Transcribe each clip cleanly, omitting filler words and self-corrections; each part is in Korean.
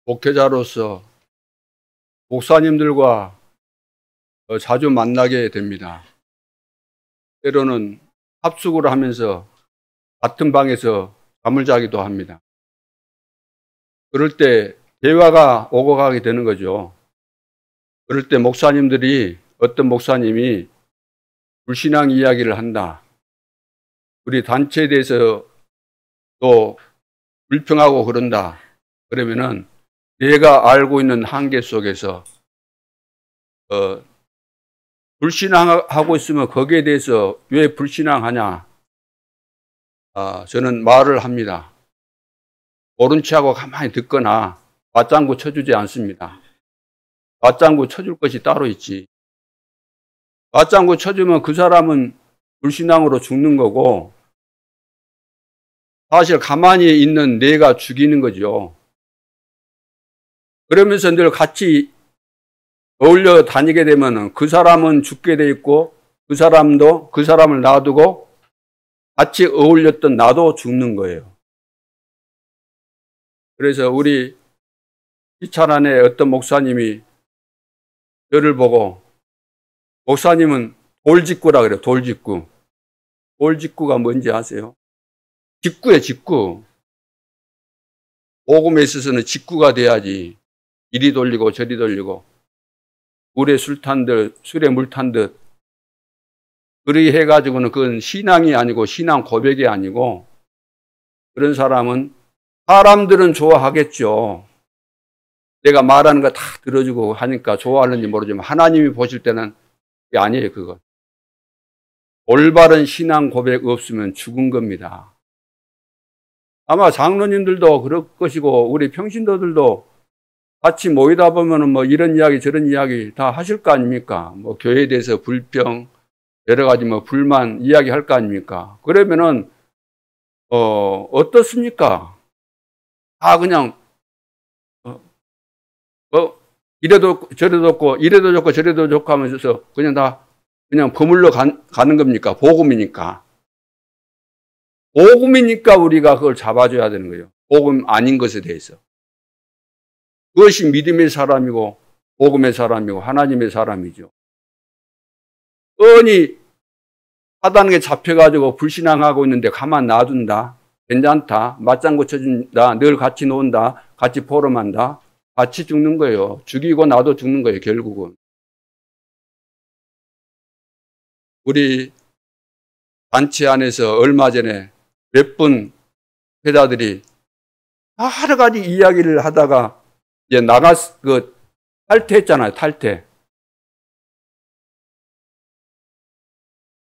목회자로서 목사님들과 자주 만나게 됩니다. 때로는 합숙을 하면서 같은 방에서 잠을 자기도 합니다. 그럴 때 대화가 오고 가게 되는 거죠. 그럴 때 어떤 목사님이 불신앙 이야기를 한다. 우리 단체에 대해서 또 불평하고 그런다. 그러면은 내가 알고 있는 한계 속에서 불신앙하고 있으면 거기에 대해서 왜 불신앙하냐? 저는 말을 합니다. 모른 체하고 가만히 듣거나 맞장구 쳐주지 않습니다. 맞장구 쳐줄 것이 따로 있지. 맞장구 쳐주면 그 사람은 불신앙으로 죽는 거고 사실 가만히 있는 내가 죽이는 거죠. 그러면서 늘 같이 어울려 다니게 되면 그 사람은 죽게 돼 있고 그 사람을 놔두고 같이 어울렸던 나도 죽는 거예요. 그래서 우리 이찬환의 어떤 목사님이 저를 보고 목사님은 돌직구라 그래요. 돌직구. 돌직구가 뭔지 아세요? 직구예요. 직구. 복음에 있어서는 직구가 돼야지. 이리 돌리고 저리 돌리고 물에 술에 물 탄 듯 그리 해가지고는 그건 신앙이 아니고 신앙 고백이 아니고 그런 사람은 사람들은 좋아하겠죠. 내가 말하는 거 다 들어주고 하니까 좋아하는지 모르지만 하나님이 보실 때는 그게 아니에요. 그건. 올바른 신앙 고백 없으면 죽은 겁니다. 아마 장로님들도 그럴 것이고 우리 평신도들도 같이 모이다 보면은 뭐 이런 이야기 저런 이야기 다 하실 거 아닙니까? 뭐 교회에 대해서 불평 여러 가지 뭐 불만 이야기할 거 아닙니까? 그러면은 어떻습니까? 다 그냥 이래도 저래도 좋고 이래도 좋고 저래도 좋고 하면서 그냥 버물러 가는 겁니까? 복음이니까 우리가 그걸 잡아줘야 되는 거예요. 복음 아닌 것에 대해서. 그것이 믿음의 사람이고 복음의 사람이고 하나님의 사람이죠. 뻔히 하다는 게 잡혀가지고 불신앙하고 있는데 가만 놔둔다. 괜찮다. 맞장구 쳐준다. 늘 같이 논다. 같이 포럼한다. 같이 죽는 거예요. 죽이고 나도 죽는 거예요. 결국은. 우리 단체 안에서 얼마 전에 몇 분 회자들이 여러 가지 이야기를 하다가 이제 탈퇴했잖아요. 탈퇴.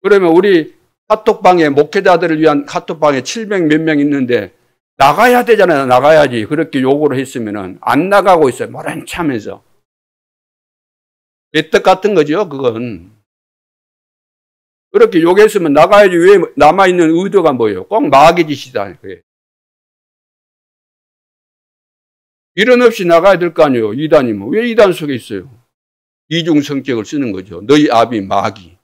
그러면 우리 카톡방에 목회자들을 위한 카톡방에 700 몇 명 있는데 나가야 되잖아요. 나가야지. 그렇게 요구를 했으면은 안 나가고 있어요. 모른 체 하면서. 애떡 같은 거죠. 그건. 그렇게 요구했으면 나가야지. 왜 남아있는 의도가 뭐예요? 꼭 마귀 짓이다. 미련 없이 나가야 될 거 아니에요. 이단이면. 왜 이단 속에 있어요? 이중 성격을 쓰는 거죠. 너희 아비 마귀.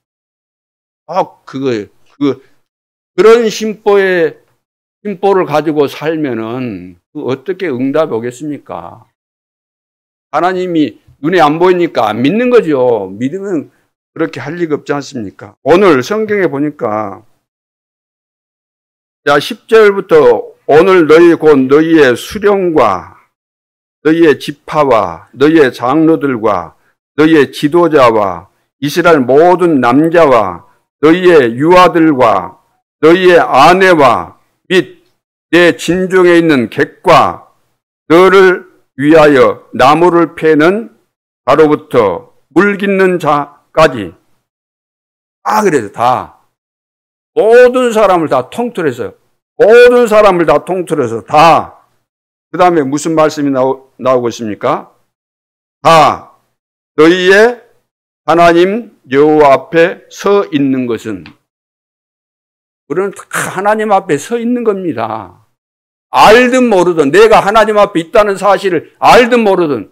그런 심보를 가지고 살면은 어떻게 응답이 오겠습니까? 하나님이 눈에 안 보이니까 안 믿는 거죠. 믿으면 그렇게 할 리가 없지 않습니까? 오늘 성경에 보니까 10절부터 오늘 너희의 수령과 너희의 지파와 너희의 장로들과 너희의 지도자와 이스라엘 모든 남자와 너희의 유아들과 너희의 아내와 및 내 진중에 있는 객과 너를 위하여 나무를 패는 자로부터 물 깃는 자까지 그래서 다 모든 사람을 다 통틀어서 그 다음에 무슨 말씀이 나오고 있습니까? 다 너희의 하나님 여호와 앞에 서 있는 것은 우리는 하나님 앞에 서 있는 겁니다. 알든 모르든 내가 하나님 앞에 있다는 사실을 알든 모르든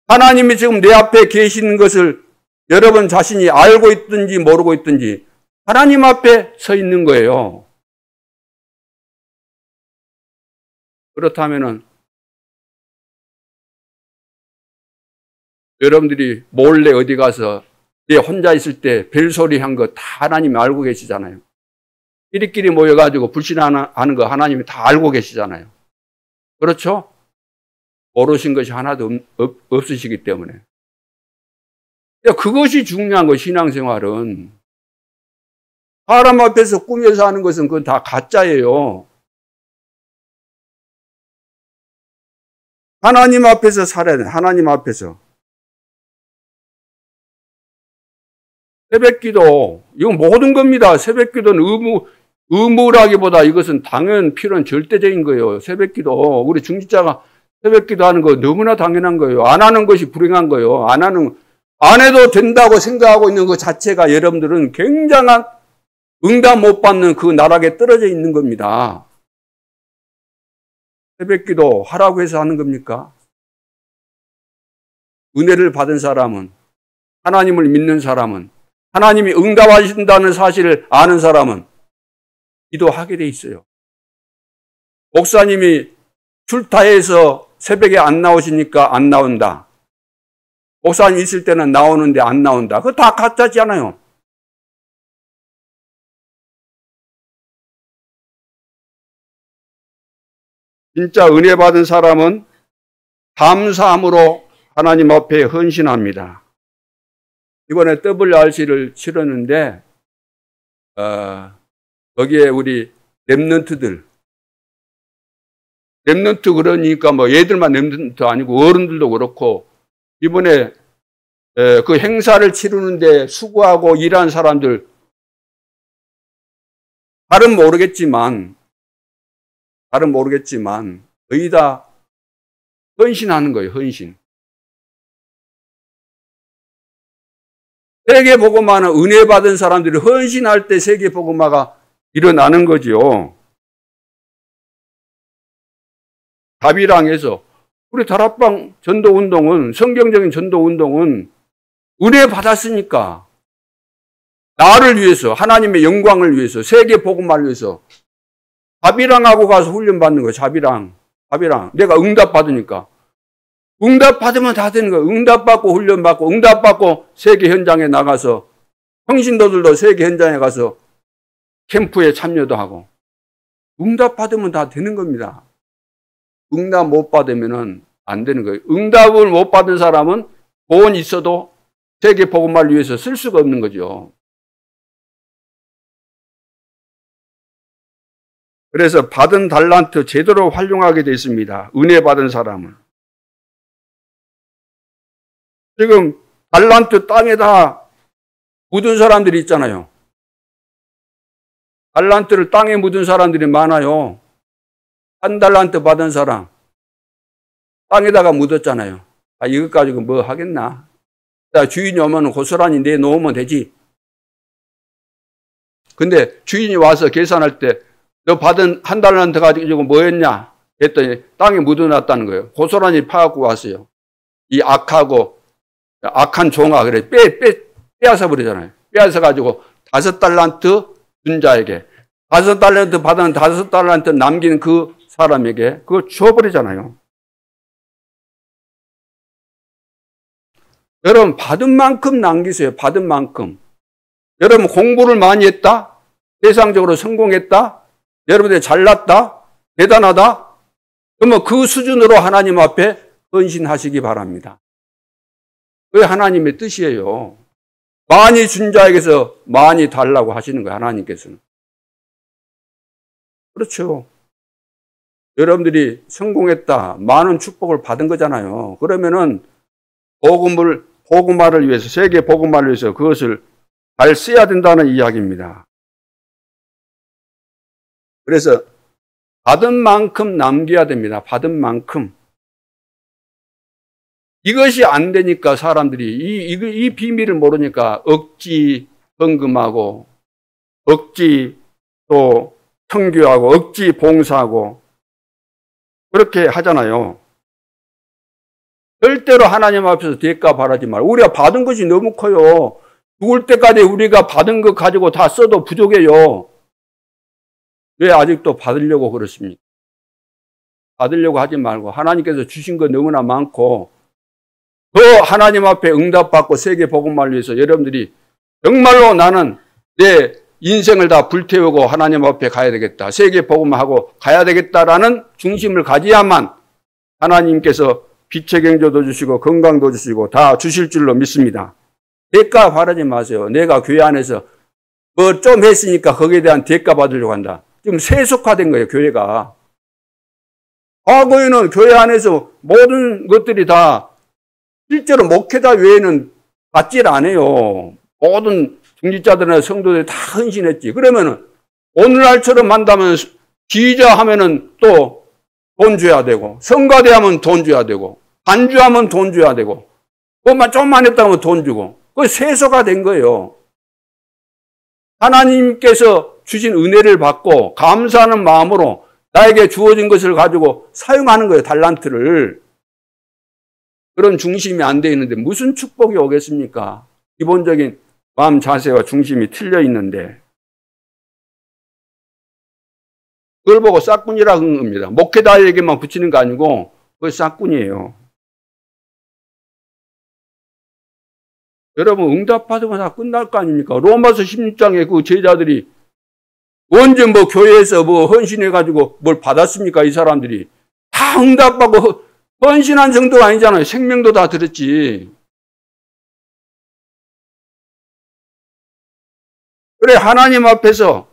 하나님이 지금 내 앞에 계시는 것을 여러분 자신이 알고 있든지 모르고 있든지 하나님 앞에 서 있는 거예요. 그렇다면은 여러분들이 몰래 어디 가서 내 혼자 있을 때 벨소리 한 거 다 하나님이 알고 계시잖아요. 끼리끼리 모여가지고 불신하는 거 하나님이 다 알고 계시잖아요. 그렇죠? 모르신 것이 하나도 없으시기 때문에. 그것이 중요한 거, 신앙생활은. 사람 앞에서 꾸며서 하는 것은 그건 다 가짜예요. 하나님 앞에서 살아야 돼. 하나님 앞에서. 새벽기도, 이건 모든 겁니다. 새벽기도는 의무라기보다 이것은 당연 필요한 절대적인 거예요. 새벽기도. 우리 중직자가 새벽기도 하는 거 너무나 당연한 거예요. 안 하는 것이 불행한 거예요. 안 해도 된다고 생각하고 있는 것 자체가 여러분들은 굉장한 응답 못 받는 그 나락에 떨어져 있는 겁니다. 새벽기도 하라고 해서 하는 겁니까? 은혜를 받은 사람은, 하나님을 믿는 사람은, 하나님이 응답하신다는 사실을 아는 사람은 기도하게 돼 있어요. 목사님이 출타해서 새벽에 안 나오시니까 안 나온다. 목사님 있을 때는 나오는데 안 나온다. 그거 다 가짜잖아요. 진짜 은혜 받은 사람은 감사함으로 하나님 앞에 헌신합니다. 이번에 WRC를 치렀는데 거기에 우리 랩런트들, 랩런트 그러니까 뭐 얘들만 랩런트 아니고 어른들도 그렇고 이번에 그 행사를 치르는데 수고하고 일한 사람들 잘은 모르겠지만 거의 다 헌신하는 거예요. 헌신. 세계복음화는 은혜 받은 사람들이 헌신할 때 세계복음화가 일어나는 거지요. 다비랑에서 우리 다락방 전도운동은, 성경적인 전도운동은 은혜 받았으니까 나를 위해서, 하나님의 영광을 위해서, 세계복음화를 위해서 다비랑하고 가서 훈련받는 거예요. 다비랑. 내가 응답받으니까. 응답받으면 다 되는 거예요. 응답받고 훈련받고 응답받고 세계 현장에 나가서 평신도들도 세계 현장에 가서 캠프에 참여도 하고 응답받으면 다 되는 겁니다. 응답 못 받으면 안 되는 거예요. 응답을 못 받은 사람은 돈 있어도 세계 복음화를 위해서 쓸 수가 없는 거죠. 그래서 받은 달란트 제대로 활용하게 되어 있습니다. 은혜 받은 사람은. 지금 달란트 땅에다 묻은 사람들이 있잖아요. 달란트를 땅에 묻은 사람들이 많아요. 한 달란트 받은 사람 땅에다가 묻었잖아요. 이것 가지고 뭐 하겠나? 주인이 오면 고스란히 내놓으면 되지. 근데 주인이 와서 계산할 때 너 받은 한 달란트 가지고 뭐 했냐? 했더니 땅에 묻어놨다는 거예요. 고스란히 파갖고 왔어요. 이 악한 종아, 그래. 빼앗아 버리잖아요. 빼앗아 가지고 5달란트 준 자에게, 5달란트 받은 5달란트 남긴 그 사람에게 그걸 줘버리잖아요. 여러분, 받은 만큼 남기세요. 받은 만큼. 여러분, 공부를 많이 했다? 세상적으로 성공했다? 여러분들 잘났다? 대단하다? 그러면 그 수준으로 하나님 앞에 헌신하시기 바랍니다. 그게 하나님의 뜻이에요. 많이 준 자에게서 많이 달라고 하시는 거예요, 하나님께서는. 그렇죠. 여러분들이 성공했다, 많은 축복을 받은 거잖아요. 그러면은 복음화를 위해서, 세계 복음화를 위해서 그것을 잘 써야 된다는 이야기입니다. 그래서 받은 만큼 남겨야 됩니다. 받은 만큼. 이것이 안 되니까 사람들이 이 비밀을 모르니까 억지 헌금하고 억지 또 청교하고 억지 봉사하고 그렇게 하잖아요. 절대로 하나님 앞에서 대가 바라지 말고. 우리가 받은 것이 너무 커요. 죽을 때까지 우리가 받은 것 가지고 다 써도 부족해요. 왜 아직도 받으려고 그러십니까? 받으려고 하지 말고 하나님께서 주신 거 너무나 많고 더 하나님 앞에 응답받고 세계 복음화를 위해서 여러분들이 정말로 나는 내 인생을 다 불태우고 하나님 앞에 가야 되겠다. 세계 복음화하고 가야 되겠다라는 중심을 가져야만 하나님께서 빛의 경조도 주시고 건강도 주시고 다 주실 줄로 믿습니다. 대가 바라지 마세요. 내가 교회 안에서 뭐 좀 했으니까 거기에 대한 대가 받으려고 한다. 지금 세속화된 거예요, 교회가. 과거에는 교회 안에서 모든 것들이 다 실제로 목회자 외에는 받질 않아요. 모든 중직자들이나 성도들이 다 헌신했지. 그러면은 오늘날처럼 한다면 기자 하면은 또 돈 줘야 되고, 성가대 하면 돈 줘야 되고, 반주하면 돈 줘야 되고, 뭐만 좀만 했다고 하면 돈 주고, 그게 세속화 된 거예요. 하나님께서 주신 은혜를 받고 감사하는 마음으로 나에게 주어진 것을 가지고 사용하는 거예요, 달란트를. 그런 중심이 안 돼 있는데 무슨 축복이 오겠습니까? 기본적인 마음 자세와 중심이 틀려 있는데. 그걸 보고 싹군이라고 하는 겁니다. 목회자에게만 붙이는 거 아니고 그게 싹군이에요. 여러분 응답받으면 다 끝날 거 아닙니까? 로마서 16장에 그 제자들이 언제 뭐 교회에서 뭐 헌신해가지고 뭘 받았습니까? 이 사람들이 다 응답받고 헌신한 정도가 아니잖아요. 생명도 다 들었지. 그래 하나님 앞에서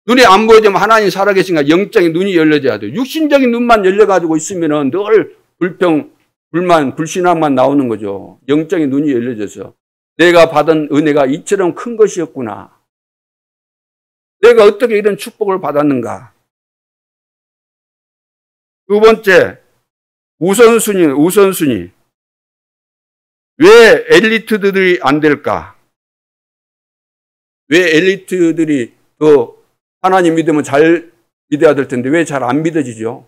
눈에 안 보이지만 하나님 살아계신가 영적인 눈이 열려져야 돼요. 육신적인 눈만 열려가지고 있으면은 늘 불평, 불만, 불신앙만 나오는 거죠. 영적인 눈이 열려져서 내가 받은 은혜가 이처럼 큰 것이었구나. 내가 어떻게 이런 축복을 받았는가. 두 번째, 우선순위. 왜 엘리트들이 안 될까? 왜 엘리트들이 더 하나님 믿으면 잘 믿어야 될 텐데 왜 잘 안 믿어지죠?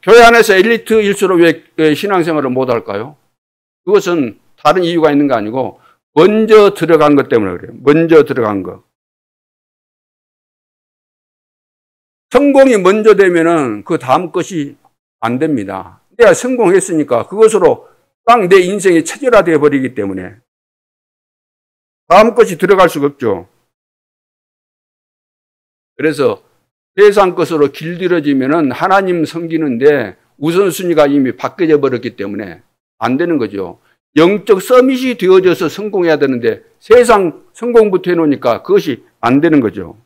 교회 안에서 엘리트일수록 왜 신앙생활을 못 할까요? 그것은 다른 이유가 있는 거 아니고 먼저 들어간 것 때문에 그래요. 먼저 들어간 거. 성공이 먼저 되면은 그 다음 것이 안 됩니다. 내가 성공했으니까 그것으로 딱 내 인생이 체질화되어 버리기 때문에 다음 것이 들어갈 수가 없죠. 그래서 세상 것으로 길들여지면은 하나님 섬기는데 우선순위가 이미 바뀌어 버렸기 때문에 안 되는 거죠. 영적 서밋이 되어져서 성공해야 되는데 세상 성공부터 해놓으니까 그것이 안 되는 거죠.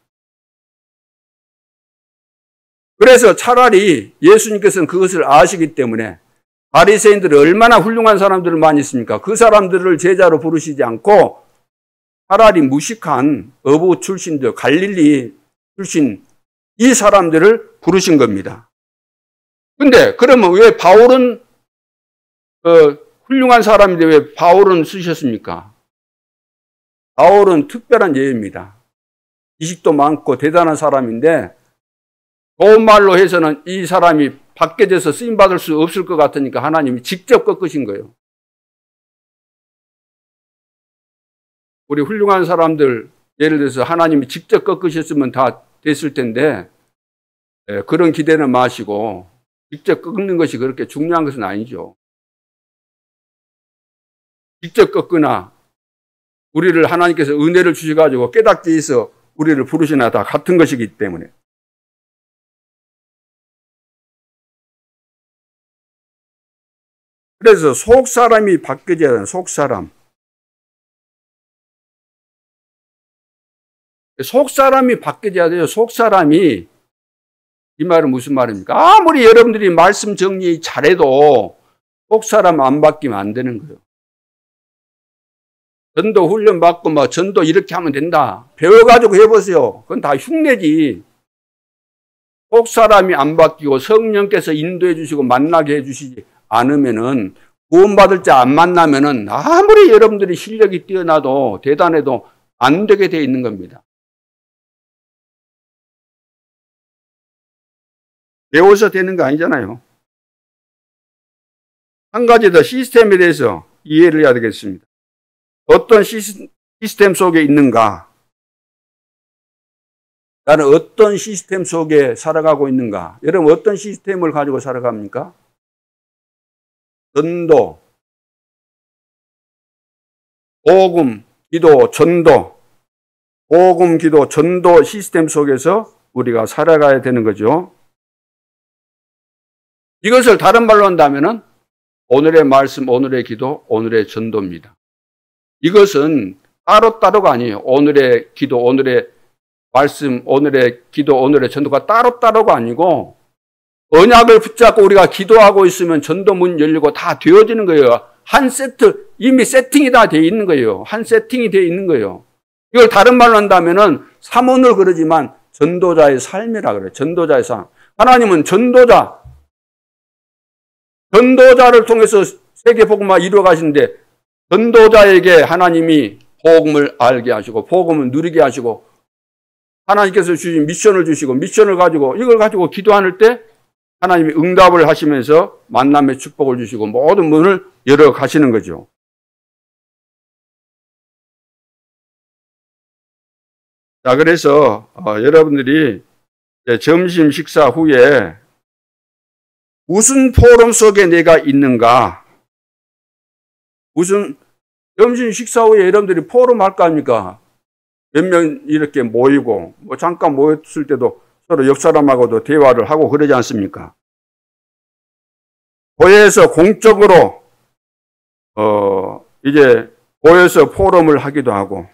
그래서 차라리 예수님께서는 그것을 아시기 때문에 바리새인들이 얼마나 훌륭한 사람들을 많이 있습니까? 그 사람들을 제자로 부르시지 않고 차라리 무식한 어부 출신들, 갈릴리 출신 이 사람들을 부르신 겁니다. 근데 그러면 왜 바울은 훌륭한 사람인데 왜 바울은 쓰셨습니까? 바울은 특별한 예입니다. 지식도 많고 대단한 사람인데 좋은 말로 해서는 이 사람이 밖에져서 쓰임받을 수 없을 것 같으니까 하나님이 직접 꺾으신 거예요. 우리 훌륭한 사람들 예를 들어서 하나님이 직접 꺾으셨으면 다 됐을 텐데 그런 기대는 마시고 직접 꺾는 것이 그렇게 중요한 것은 아니죠. 직접 꺾거나 우리를 하나님께서 은혜를 주셔가지고 깨닫게 해서 우리를 부르시나 다 같은 것이기 때문에. 그래서 속사람이 바뀌어져야 되는 속사람. 속사람이 바뀌어져야 돼요. 속사람이 이 말은 무슨 말입니까? 아무리 여러분들이 말씀 정리 잘해도 속사람 안 바뀌면 안 되는 거예요. 전도 훈련 받고 막 전도 이렇게 하면 된다. 배워가지고 해보세요. 그건 다 흉내지. 속사람이 안 바뀌고 성령께서 인도해 주시고 만나게 해 주시지 않으면은 구원받을 자 안 만나면은 아무리 여러분들이 실력이 뛰어나도 대단해도 안 되게 돼 있는 겁니다. 배워서 되는 거 아니잖아요. 한 가지 더 시스템에 대해서 이해를 해야 되겠습니다. 어떤 시스템 속에 있는가? 나는 어떤 시스템 속에 살아가고 있는가? 여러분 어떤 시스템을 가지고 살아갑니까? 전도, 복음, 기도, 전도, 복음, 기도, 전도 시스템 속에서 우리가 살아가야 되는 거죠. 이것을 다른 말로 한다면은 오늘의 말씀, 오늘의 기도, 오늘의 전도입니다. 이것은 따로따로가 아니에요. 오늘의 기도, 오늘의 말씀, 오늘의 기도, 오늘의 전도가 따로따로가 아니고 언약을 붙잡고 우리가 기도하고 있으면 전도 문 열리고 다 되어지는 거예요. 한 세트, 이미 세팅이 다 되어 있는 거예요. 한 세팅이 되어 있는 거예요. 이걸 다른 말로 한다면은 사문을 그러지만 전도자의 삶이라 그래요. 전도자의 삶. 하나님은 전도자를 통해서 세계복음화 이루어 가시는데 전도자에게 하나님이 복음을 알게 하시고 복음을 누리게 하시고 하나님께서 주신 미션을 주시고 미션을 가지고 이걸 가지고 기도할 때 하나님이 응답을 하시면서 만남의 축복을 주시고 모든 문을 열어 가시는 거죠. 자, 그래서 여러분들이 점심 식사 후에 무슨 포럼 속에 내가 있는가? 무슨 점심 식사 후에 여러분들이 포럼 할 거 아닙니까? 몇 명 이렇게 모이고 뭐 잠깐 모였을 때도 서로 옆 사람하고도 대화를 하고 그러지 않습니까? 교회에서 공적으로 이제 교회에서 포럼을 하기도 하고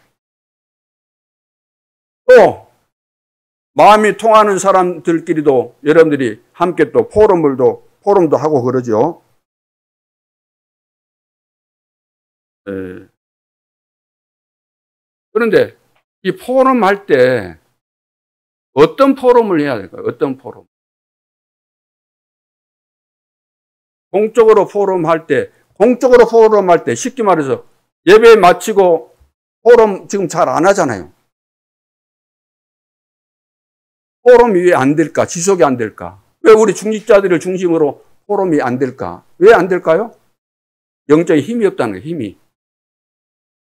또 마음이 통하는 사람들끼리도 여러분들이 함께 또 포럼도 하고 그러죠. 그런데 이 포럼 할 때 어떤 포럼을 해야 될까요? 어떤 포럼? 공적으로 포럼할 때 쉽게 말해서 예배 마치고 포럼 지금 잘 안 하잖아요. 포럼이 왜 안 될까? 지속이 안 될까? 왜 우리 중직자들을 중심으로 포럼이 안 될까? 왜 안 될까요? 영적인 힘이 없다는 거예요. 힘이.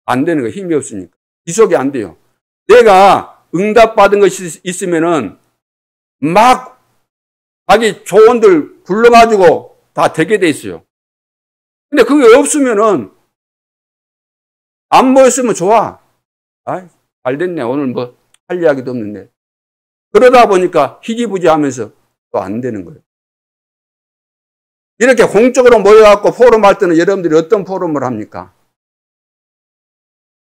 안 되는 거예요. 힘이 없으니까. 지속이 안 돼요. 내가 응답받은 것이 있으면은 막 자기 조언들 불러가지고 다 되게 돼 있어요. 근데 그게 없으면은 안 모였으면 좋아. 아, 잘 됐네. 오늘 뭐 할 이야기도 없는데. 그러다 보니까 희지부지 하면서 또 안 되는 거예요. 이렇게 공적으로 모여갖고 포럼할 때는 여러분들이 어떤 포럼을 합니까?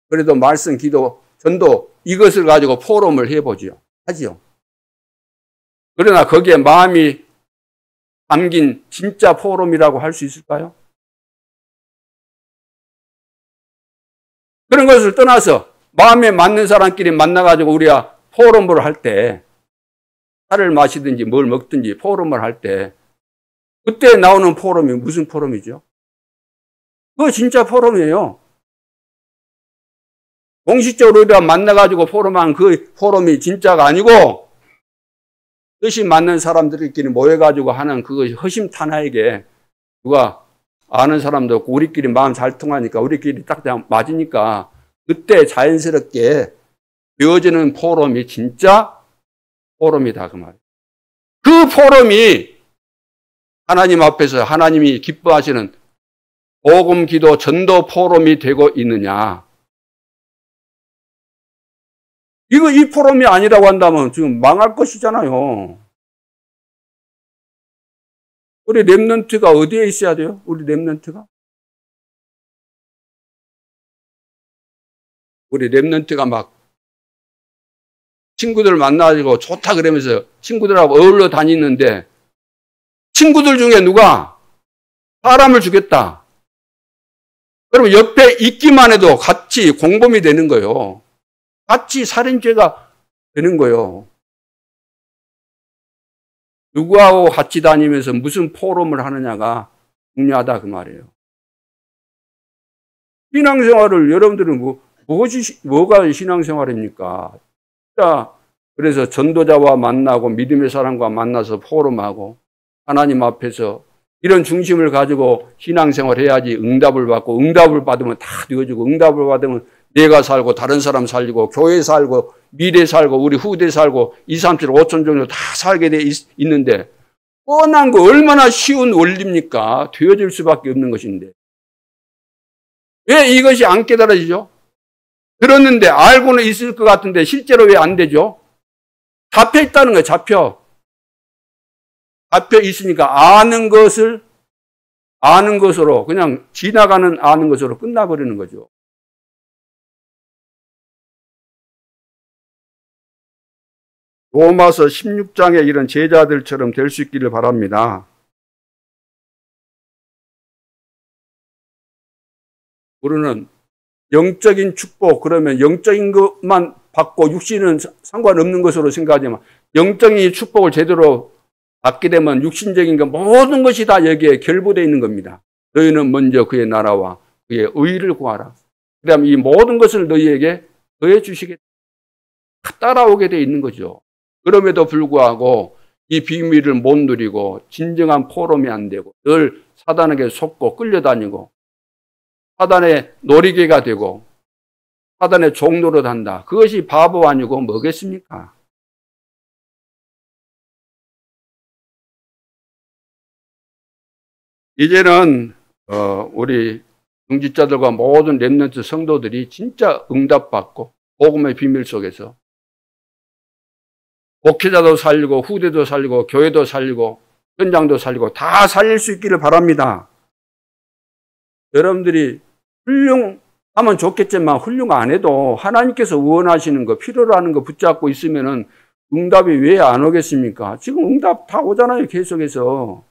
그래도 말씀, 기도, 전도 이것을 가지고 포럼을 해보지요. 하지요. 그러나 거기에 마음이 담긴 진짜 포럼이라고 할 수 있을까요? 그런 것을 떠나서 마음에 맞는 사람끼리 만나가지고 우리가 포럼을 할 때 차를 마시든지 뭘 먹든지 포럼을 할 때 그때 나오는 포럼이 무슨 포럼이죠? 그거 진짜 포럼이에요. 공식적으로 우리가 만나가지고 포럼한 그 포럼이 진짜가 아니고 뜻이 맞는 사람들끼리 모여가지고 하는 그것이 허심탄회하게 누가 아는 사람도 없고 우리끼리 마음 잘 통하니까 우리끼리 딱 맞으니까 그때 자연스럽게 되어지는 포럼이 진짜 포럼이다 그 말이에요. 그 포럼이 하나님 앞에서 하나님이 기뻐하시는 복음, 기도, 전도 포럼이 되고 있느냐. 이 포럼이 아니라고 한다면 지금 망할 것이잖아요. 우리 렘넌트가 어디에 있어야 돼요? 우리 렘넌트가 막 친구들 만나가지고 좋다 그러면서 친구들하고 어울려 다니는데 친구들 중에 누가 사람을 죽였다. 그러면 옆에 있기만 해도 같이 공범이 되는 거예요. 같이 살인죄가 되는 거예요. 누구하고 같이 다니면서 무슨 포럼을 하느냐가 중요하다 그 말이에요. 신앙생활을 여러분들은 뭐가 신앙생활입니까? 자, 그래서 전도자와 만나고 믿음의 사람과 만나서 포럼하고 하나님 앞에서 이런 중심을 가지고 신앙생활 해야지 응답을 받고 응답을 받으면 다 되어지고 응답을 받으면 내가 살고 다른 사람 살리고 교회 살고 미래 살고 우리 후대 살고 2, 3, 7, 5천 정도 다 살게 돼 있는데 뻔한 거 얼마나 쉬운 원리입니까? 되어질 수밖에 없는 것인데. 왜 이것이 안 깨달아지죠? 들었는데 알고는 있을 것 같은데 실제로 왜 안 되죠? 잡혀 있다는 거예요. 잡혀 있으니까 아는 것으로 그냥 지나가는 아는 것으로 끝나버리는 거죠. 로마서 16장에 이런 제자들처럼 될 수 있기를 바랍니다. 우리는 영적인 축복, 그러면 영적인 것만 받고 육신은 상관없는 것으로 생각하지만 영적인 축복을 제대로 받게 되면 육신적인 것 모든 것이 다 여기에 결부되어 있는 겁니다. 너희는 먼저 그의 나라와 그의 의를 구하라. 그다음 이 모든 것을 너희에게 더해 주시겠다. 따라오게 되어 있는 거죠. 그럼에도 불구하고 이 비밀을 못 누리고 진정한 포럼이 안 되고 늘 사단에게 속고 끌려다니고 사단의 놀이개가 되고 사단의 종노릇 한다. 그것이 바보 아니고 뭐겠습니까? 이제는 우리 중직자들과 모든 렘넌트 성도들이 진짜 응답받고 복음의 비밀 속에서 목회자도 살리고 후대도 살리고 교회도 살리고 현장도 살리고 다 살릴 수 있기를 바랍니다. 여러분들이 훌륭하면 좋겠지만 훌륭 안 해도 하나님께서 원하시는 거, 필요로 하는 거 붙잡고 있으면은 응답이 왜 안 오겠습니까? 지금 응답 다 오잖아요, 계속해서.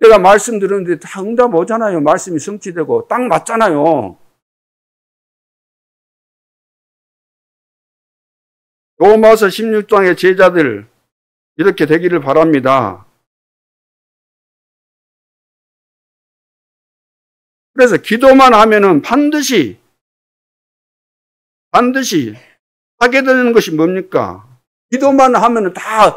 내가 말씀 들었는데 다 응답 오잖아요. 말씀이 성취되고 딱 맞잖아요. 로마서 16장의 제자들 이렇게 되기를 바랍니다. 그래서 기도만 하면은 반드시 하게 되는 것이 뭡니까? 기도만 하면은 다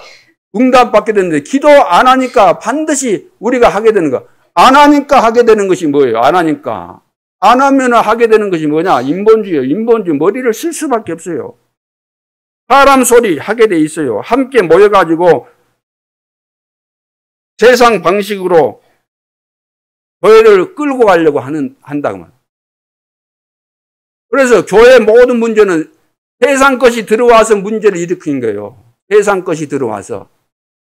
응답받게 되는데 기도 안 하니까 반드시 우리가 하게 되는 거. 안 하니까 하게 되는 것이 뭐예요? 안 하니까. 안 하면 하게 되는 것이 뭐냐? 인본주의예요. 인본주의. 머리를 쓸 수밖에 없어요. 사람 소리 하게 돼 있어요. 함께 모여가지고 세상 방식으로 교회를 끌고 가려고 한다고 말이에요. 그래서 교회 모든 문제는 세상 것이 들어와서 문제를 일으킨 거예요. 세상 것이 들어와서.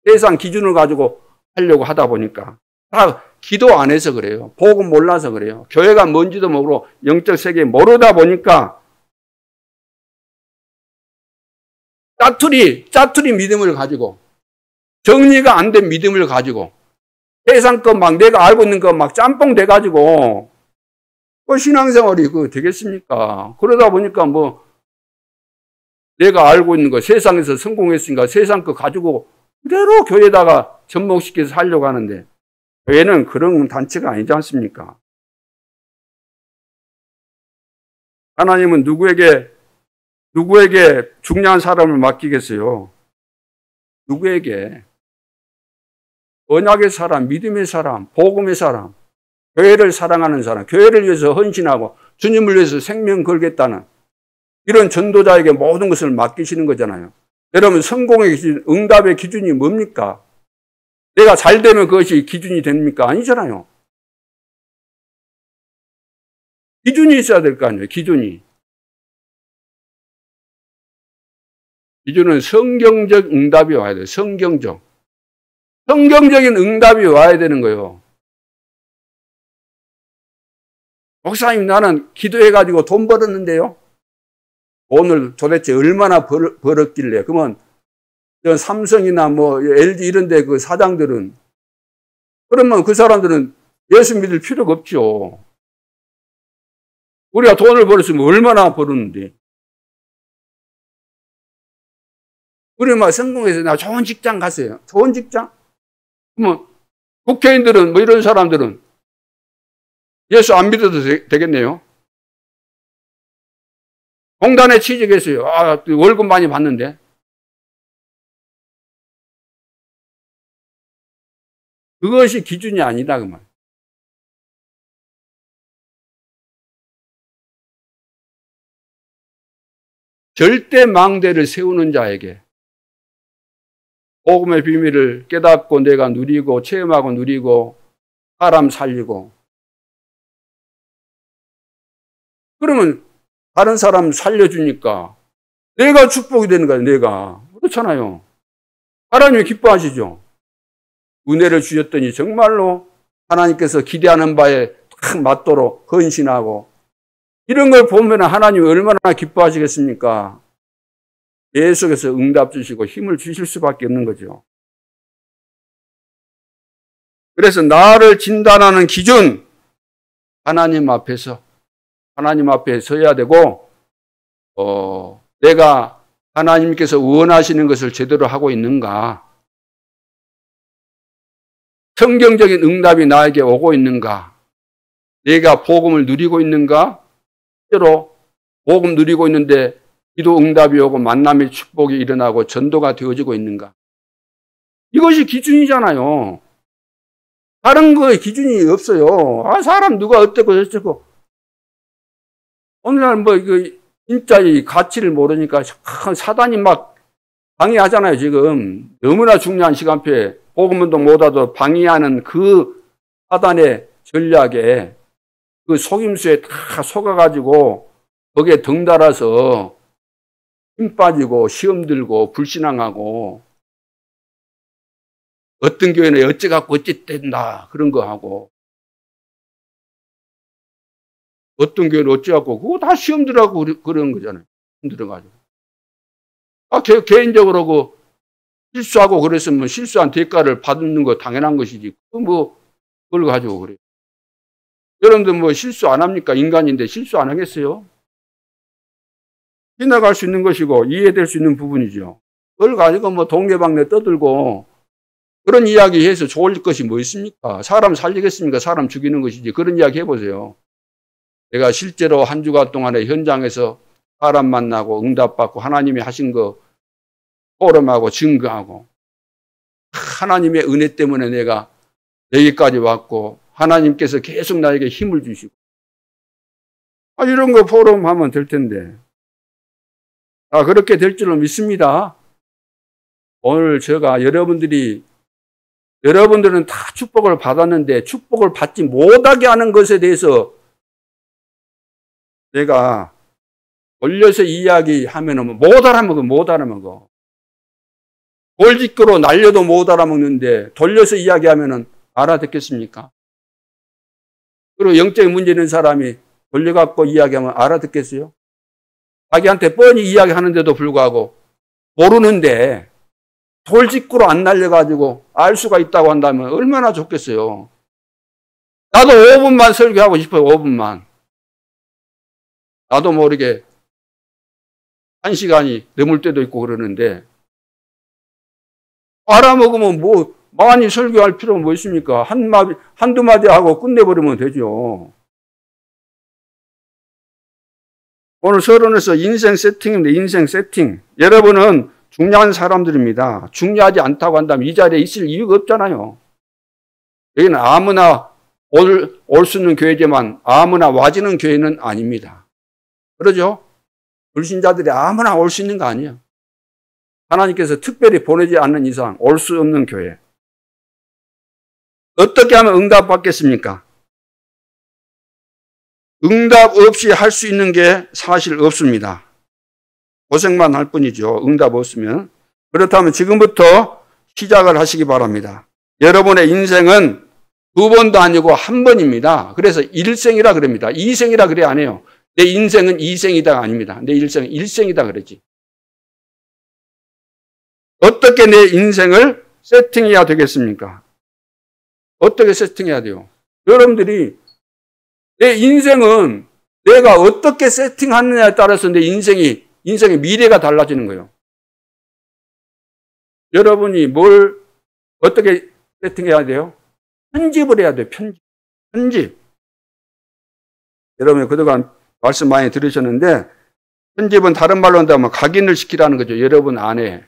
세상 기준을 가지고 하려고 하다 보니까. 다 기도 안 해서 그래요. 복음 몰라서 그래요. 교회가 뭔지도 모르고 영적 세계 모르다 보니까 짜투리 믿음을 가지고 정리가 안 된 믿음을 가지고 세상 것 막 내가 알고 있는 거 막 짬뽕 돼가지고 신앙생활이 되겠습니까? 그러다 보니까 뭐 내가 알고 있는 거 세상에서 성공했으니까 세상 거 가지고 그대로 교회에다가 접목시켜서 하려고 하는데 교회는 그런 단체가 아니지 않습니까? 하나님은 누구에게 중요한 사람을 맡기겠어요? 누구에게? 언약의 사람, 믿음의 사람, 복음의 사람, 교회를 사랑하는 사람, 교회를 위해서 헌신하고 주님을 위해서 생명 걸겠다는 이런 전도자에게 모든 것을 맡기시는 거잖아요. 여러분, 성공의 기준, 응답의 기준이 뭡니까? 내가 잘 되면 그것이 기준이 됩니까? 아니잖아요. 기준이 있어야 될 거 아니에요. 기준은 성경적 응답이 와야 돼요. 성경적인 응답이 와야 되는 거예요. 목사님, 나는 기도해가지고 돈 벌었는데요. 돈을 도대체 얼마나 벌었길래. 그러면 삼성이나 뭐 LG 이런 데 그 사장들은, 그러면 그 사람들은 예수 믿을 필요가 없죠. 우리가 돈을 벌었으면 얼마나 벌었는데. 우리 막 성공해서 나 좋은 직장 갔어요. 좋은 직장? 그러면 국회의원들은 뭐 이런 사람들은 예수 안 믿어도 되겠네요. 공단에 취직했어요. 월급 많이 받는데. 그것이 기준이 아니다, 그 말. 절대 망대를 세우는 자에게 복음의 비밀을 깨닫고 내가 누리고 체험하고 누리고 사람 살리고, 그러면 다른 사람 살려주니까 내가 축복이 되는 거예요. 내가. 그렇잖아요. 하나님이 기뻐하시죠. 은혜를 주셨더니 정말로 하나님께서 기대하는 바에 딱 맞도록 헌신하고, 이런 걸 보면 하나님이 얼마나 기뻐하시겠습니까? 계속해서 응답 주시고 힘을 주실 수밖에 없는 거죠. 그래서 나를 진단하는 기준, 하나님 앞에 서야 되고, 내가 하나님께서 원하시는 것을 제대로 하고 있는가? 성경적인 응답이 나에게 오고 있는가? 내가 복음을 누리고 있는가? 실제로 복음 누리고 있는데 기도 응답이 오고 만남의 축복이 일어나고 전도가 되어지고 있는가? 이것이 기준이잖아요. 다른 거에 기준이 없어요. 사람 누가 어쩌고 저쩌고. 오늘날 진짜 이 가치를 모르니까 사단이 막 방해하잖아요, 지금. 너무나 중요한 시간표에 복음운동 못하도 방해하는 그 사단의 전략에, 그 속임수에 다 속아가지고 거기에 덩달아서 힘 빠지고 시험 들고 불신앙하고, 어떤 교회는 어째갖고 어쨌댄다 그런 거 하고, 어떤 교회는 어째갖고 그거 다 시험 들어가고 그런 거잖아요. 시험 들어가지고. 개인적으로 실수하고 그랬으면 실수한 대가를 받는 거 당연한 것이지. 그걸 가지고 그래요. 여러분들 실수 안 합니까? 인간인데 실수 안 하겠어요? 지나갈 수 있는 것이고 이해될 수 있는 부분이죠. 그걸 가지고 동네방네 떠들고 그런 이야기 해서 좋을 것이 뭐 있습니까? 사람 살리겠습니까? 사람 죽이는 것이지. 그런 이야기 해보세요. 내가 실제로 한 주간 동안에 현장에서 사람 만나고 응답받고 하나님이 하신 거 포럼하고 증거하고, 하나님의 은혜 때문에 내가 여기까지 왔고 하나님께서 계속 나에게 힘을 주시고, 이런 거 포럼하면 될 텐데. 그렇게 될 줄로 믿습니다. 오늘 제가 여러분들은 다 축복을 받았는데 축복을 받지 못하게 하는 것에 대해서 내가 돌려서 이야기하면 못 알아먹어. 골짓구로 날려도 못 알아먹는데 돌려서 이야기하면 알아듣겠습니까? 그리고 영적인 문제 있는 사람이 돌려갖고 이야기하면 알아듣겠어요? 자기한테 뻔히 이야기하는데도 불구하고 모르는데 돌직구로 안 날려가지고 알 수가 있다고 한다면 얼마나 좋겠어요. 나도 5분만 설교하고 싶어요. 5분만. 나도 모르게 1시간이 넘을 때도 있고 그러는데, 알아먹으면 많이 설교할 필요가 뭐 있습니까? 한두 마디 하고 끝내버리면 되죠. 오늘 서론에서 인생 세팅인데, 인생 세팅. 여러분은 중요한 사람들입니다. 중요하지 않다고 한다면 이 자리에 있을 이유가 없잖아요. 여기는 아무나 올 수 있는 교회지만 아무나 와지는 교회는 아닙니다. 그러죠? 불신자들이 아무나 올 수 있는 거 아니에요. 하나님께서 특별히 보내지 않는 이상 올 수 없는 교회. 어떻게 하면 응답받겠습니까? 응답 없이 할 수 있는 게 사실 없습니다. 고생만 할 뿐이죠. 응답 없으면. 그렇다면 지금부터 시작을 하시기 바랍니다. 여러분의 인생은 2번도 아니고 1번입니다. 그래서 일생이라 그럽니다. 2생이라 그래 안 해요. 내 인생은 2생이다가 아닙니다. 내 일생은 1생이다 그러지. 어떻게 내 인생을 세팅해야 되겠습니까? 어떻게 세팅해야 돼요? 여러분들이 내 인생은 내가 어떻게 세팅하느냐에 따라서 내 인생의 미래가 달라지는 거예요. 여러분이 어떻게 세팅해야 돼요? 편집을 해야 돼요. 편집. 여러분이 그동안 말씀 많이 들으셨는데, 편집은 다른 말로 한다면 각인을 시키라는 거죠. 여러분 안에.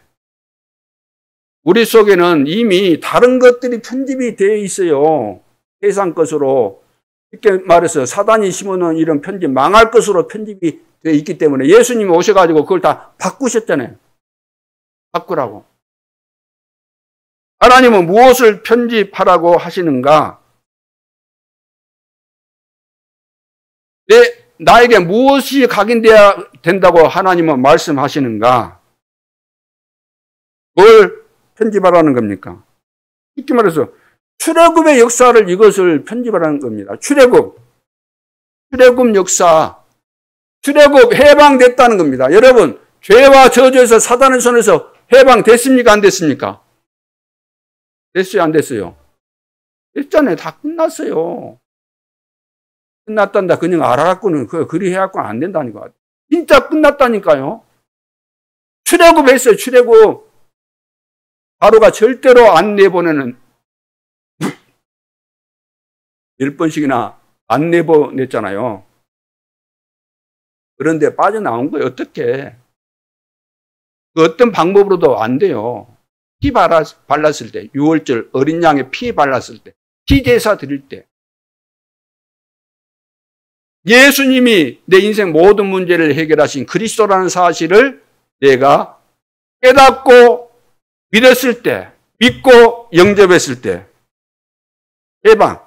우리 속에는 이미 다른 것들이 편집이 되어 있어요. 세상 것으로. 쉽게 말해서 사단이 심어놓은 이런 편집, 망할 것으로 편집이 되어 있기 때문에 예수님이 오셔가지고 그걸 다 바꾸셨잖아요. 바꾸라고. 하나님은 무엇을 편집하라고 하시는가? 나에게 무엇이 각인되어야 된다고 하나님은 말씀하시는가? 뭘 편집하라는 겁니까? 쉽게 말해서 출애굽의 역사를 이것을 편집하라는 겁니다. 출애굽 역사, 출애굽 해방됐다는 겁니다. 여러분, 죄와 저주에서 사단의 손에서 해방됐습니까? 안 됐습니까? 됐어요? 안 됐어요? 됐잖아요. 다 끝났어요. 끝났단다. 그냥 알아갖고는 그리 해갖고는 안 된다니까. 진짜 끝났다니까요. 출애굽 했어요. 출애굽. 바로가 절대로 안 내보내는 10번씩이나 안 내보냈잖아요. 그런데 빠져나온 거예요. 어떻게? 그 어떤 방법으로도 안 돼요. 피 발랐을 때, 6월절 어린 양의 피 발랐을 때, 피제사 드릴 때, 예수님이 내 인생 모든 문제를 해결하신 그리스도라는 사실을 내가 깨닫고 믿었을 때, 믿고 영접했을 때, 해방.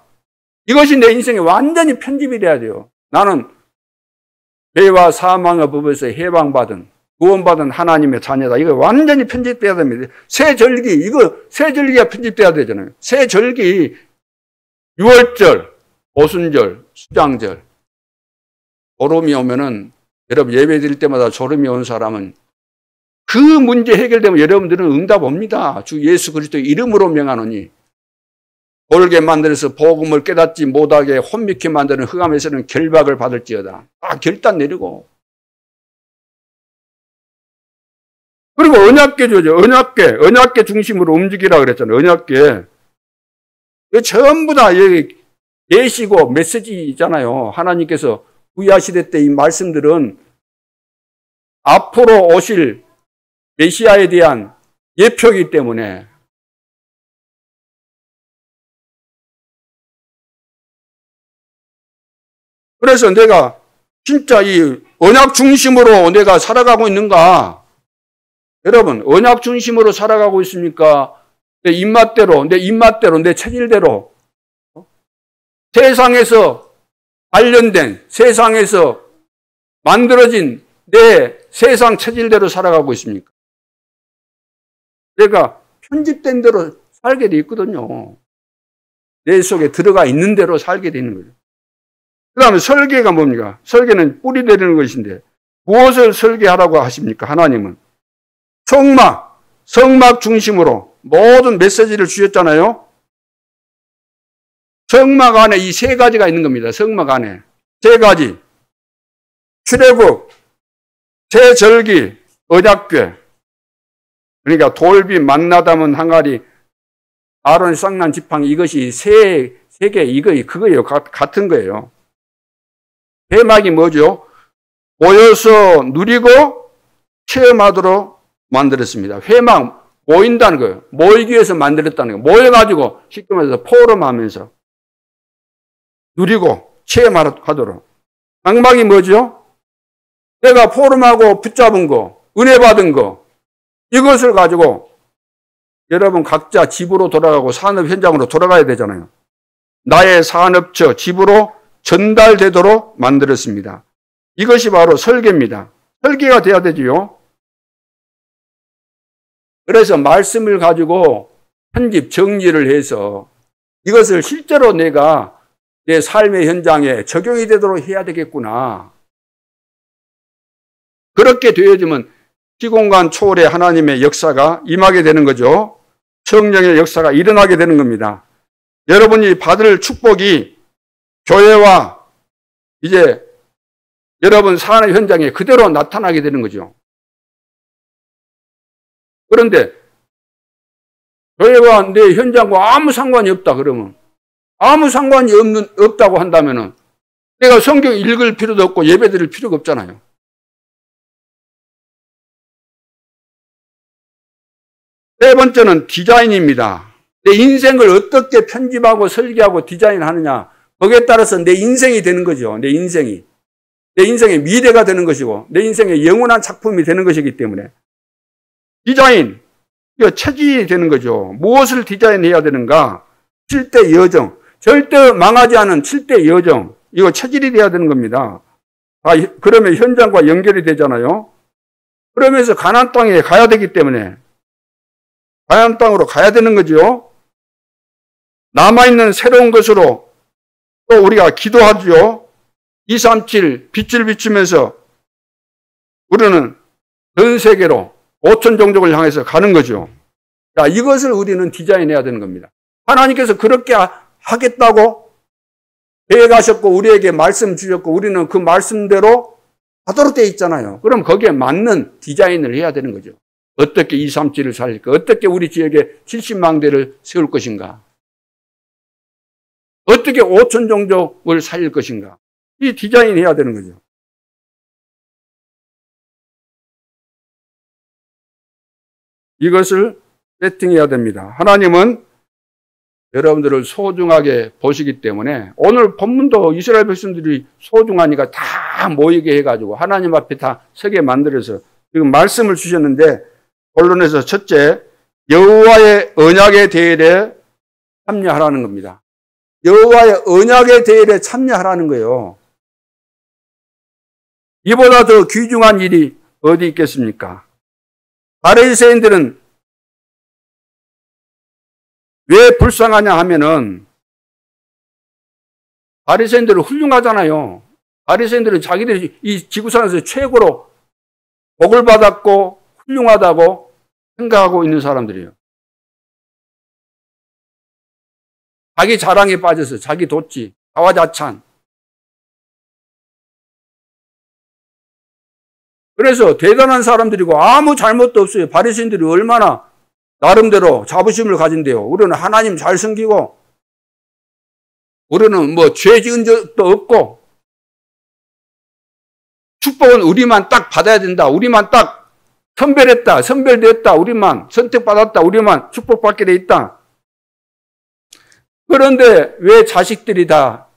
이것이 내 인생에 완전히 편집이 돼야 돼요. 나는 죄와 사망의 법에서 해방받은, 구원받은 하나님의 자녀다. 이거 완전히 편집돼야 됩니다. 새 절기가 편집돼야 되잖아요. 새 절기, 6월절, 오순절, 수장절, 졸음이 오면은, 여러분 예배 드릴 때마다 졸음이 온 사람은 그 문제 해결되면 여러분들은 응답 옵니다. 주 예수 그리스도의 이름으로 명하노니, 돌게 만들어서 복음을 깨닫지 못하게 혼미케 만드는 흑암에서는 결박을 받을지어다. 다 결단 내리고. 그리고 언약궤죠. 언약궤 중심으로 움직이라 그랬잖아요. 언약궤. 이거 전부 다 여기 계시고 메시지잖아요. 하나님께서 구약 시대 때 이 말씀들은 앞으로 오실 메시아에 대한 예표이기 때문에 그래서 내가 진짜 이 언약 중심으로 내가 살아가고 있는가? 여러분, 언약 중심으로 살아가고 있습니까? 내 입맛대로, 내 체질대로 세상에서 관련된, 세상에서 만들어진 내 세상 체질대로 살아가고 있습니까? 내가 편집된 대로 살게 돼 있거든요. 내 속에 들어가 있는 대로 살게 되는 거죠. 그 다음에 설계가 뭡니까? 설계는 뿌리 내리는 것인데 무엇을 설계하라고 하십니까? 하나님은 성막 중심으로 모든 메시지를 주셨잖아요. 성막 안에 이 세 가지가 있는 겁니다. 성막 안에 세 가지. 출애굽, 새절기, 언약궤. 그러니까 돌비, 만나담은 항아리, 아론의 쌍난 지팡이, 이것이 세 개, 그거예요. 같은 거예요. 회막이 뭐죠? 모여서 누리고 체험하도록 만들었습니다. 회막, 모인다는 거예요. 모이기 위해서 만들었다는 거예요. 모여가지고 쉽게 말해서 포럼하면서 누리고 체험하도록. 장막이 뭐죠? 내가 포럼하고 붙잡은 거, 은혜 받은 거, 이것을 가지고 여러분 각자 집으로 돌아가고 산업 현장으로 돌아가야 되잖아요. 나의 산업처, 집으로 전달되도록 만들었습니다. 이것이 바로 설계입니다. 설계가 돼야 되지요. 그래서 말씀을 가지고 편집, 정리를 해서 이것을 실제로 내가 내 삶의 현장에 적용이 되도록 해야 되겠구나. 그렇게 되어지면 시공간 초월의 하나님의 역사가 임하게 되는 거죠. 성령의 역사가 일어나게 되는 겁니다. 여러분이 받을 축복이 교회와 이제 여러분 사는 현장에 그대로 나타나게 되는 거죠. 그런데 교회와 내 현장과 아무 상관이 없다 그러면, 아무 상관이 없다고 한다면은 내가 성경 읽을 필요도 없고 예배 드릴 필요가 없잖아요. 세 번째는 디자인입니다. 내 인생을 어떻게 편집하고 설계하고 디자인하느냐, 거기에 따라서 내 인생이 되는 거죠. 내 인생이. 내 인생의 미래가 되는 것이고 내 인생의 영원한 작품이 되는 것이기 때문에 디자인, 이거 체질이 되는 거죠. 무엇을 디자인해야 되는가? 7대 여정. 절대 망하지 않은 7대 여정. 이거 체질이 돼야 되는 겁니다. 그러면 현장과 연결이 되잖아요. 그러면서 가나안 땅에 가야 되기 때문에 가나안 땅으로 가야 되는 거죠. 남아있는 새로운 것으로 또 우리가 기도하죠. 237 빛을 비추면서 우리는 전 세계로 5천 종족을 향해서 가는 거죠. 자, 이것을 우리는 디자인해야 되는 겁니다. 하나님께서 그렇게 하겠다고 계획하셨고 우리에게 말씀 주셨고 우리는 그 말씀대로 하도록 되어 있잖아요. 그럼 거기에 맞는 디자인을 해야 되는 거죠. 어떻게 237을 살릴까? 어떻게 우리 지역에 70망대를 세울 것인가? 어떻게 5천 종족을 살릴 것인가? 이 디자인해야 되는 거죠. 이것을 세팅해야 됩니다. 하나님은 여러분들을 소중하게 보시기 때문에 오늘 본문도 이스라엘 백성들이 소중하니까 다 모이게 해가지고 하나님 앞에 다 서게 만들어서 지금 말씀을 주셨는데 본론에서 첫째, 여호와의 언약의 대일에 참여하라는 겁니다. 여호와의 언약의 대일에 참여하라는 거예요. 이보다 더 귀중한 일이 어디 있겠습니까? 바리새인들은 왜 불쌍하냐 하면은 바리새인들은 훌륭하잖아요. 바리새인들은 자기들이 이 지구상에서 최고로 복을 받았고 훌륭하다고 생각하고 있는 사람들이에요. 자기 자랑에 빠져서 자기 도치, 자화자찬. 그래서 대단한 사람들이고 아무 잘못도 없어요. 바리새인들이 얼마나 나름대로 자부심을 가진대요. 우리는 하나님 잘 섬기고 우리는 뭐 죄 지은 적도 없고 축복은 우리만 딱 받아야 된다. 우리만 딱 선별했다. 선별됐다. 우리만 선택받았다. 우리만 축복받게 돼 있다. 그런데 왜 자식들이 다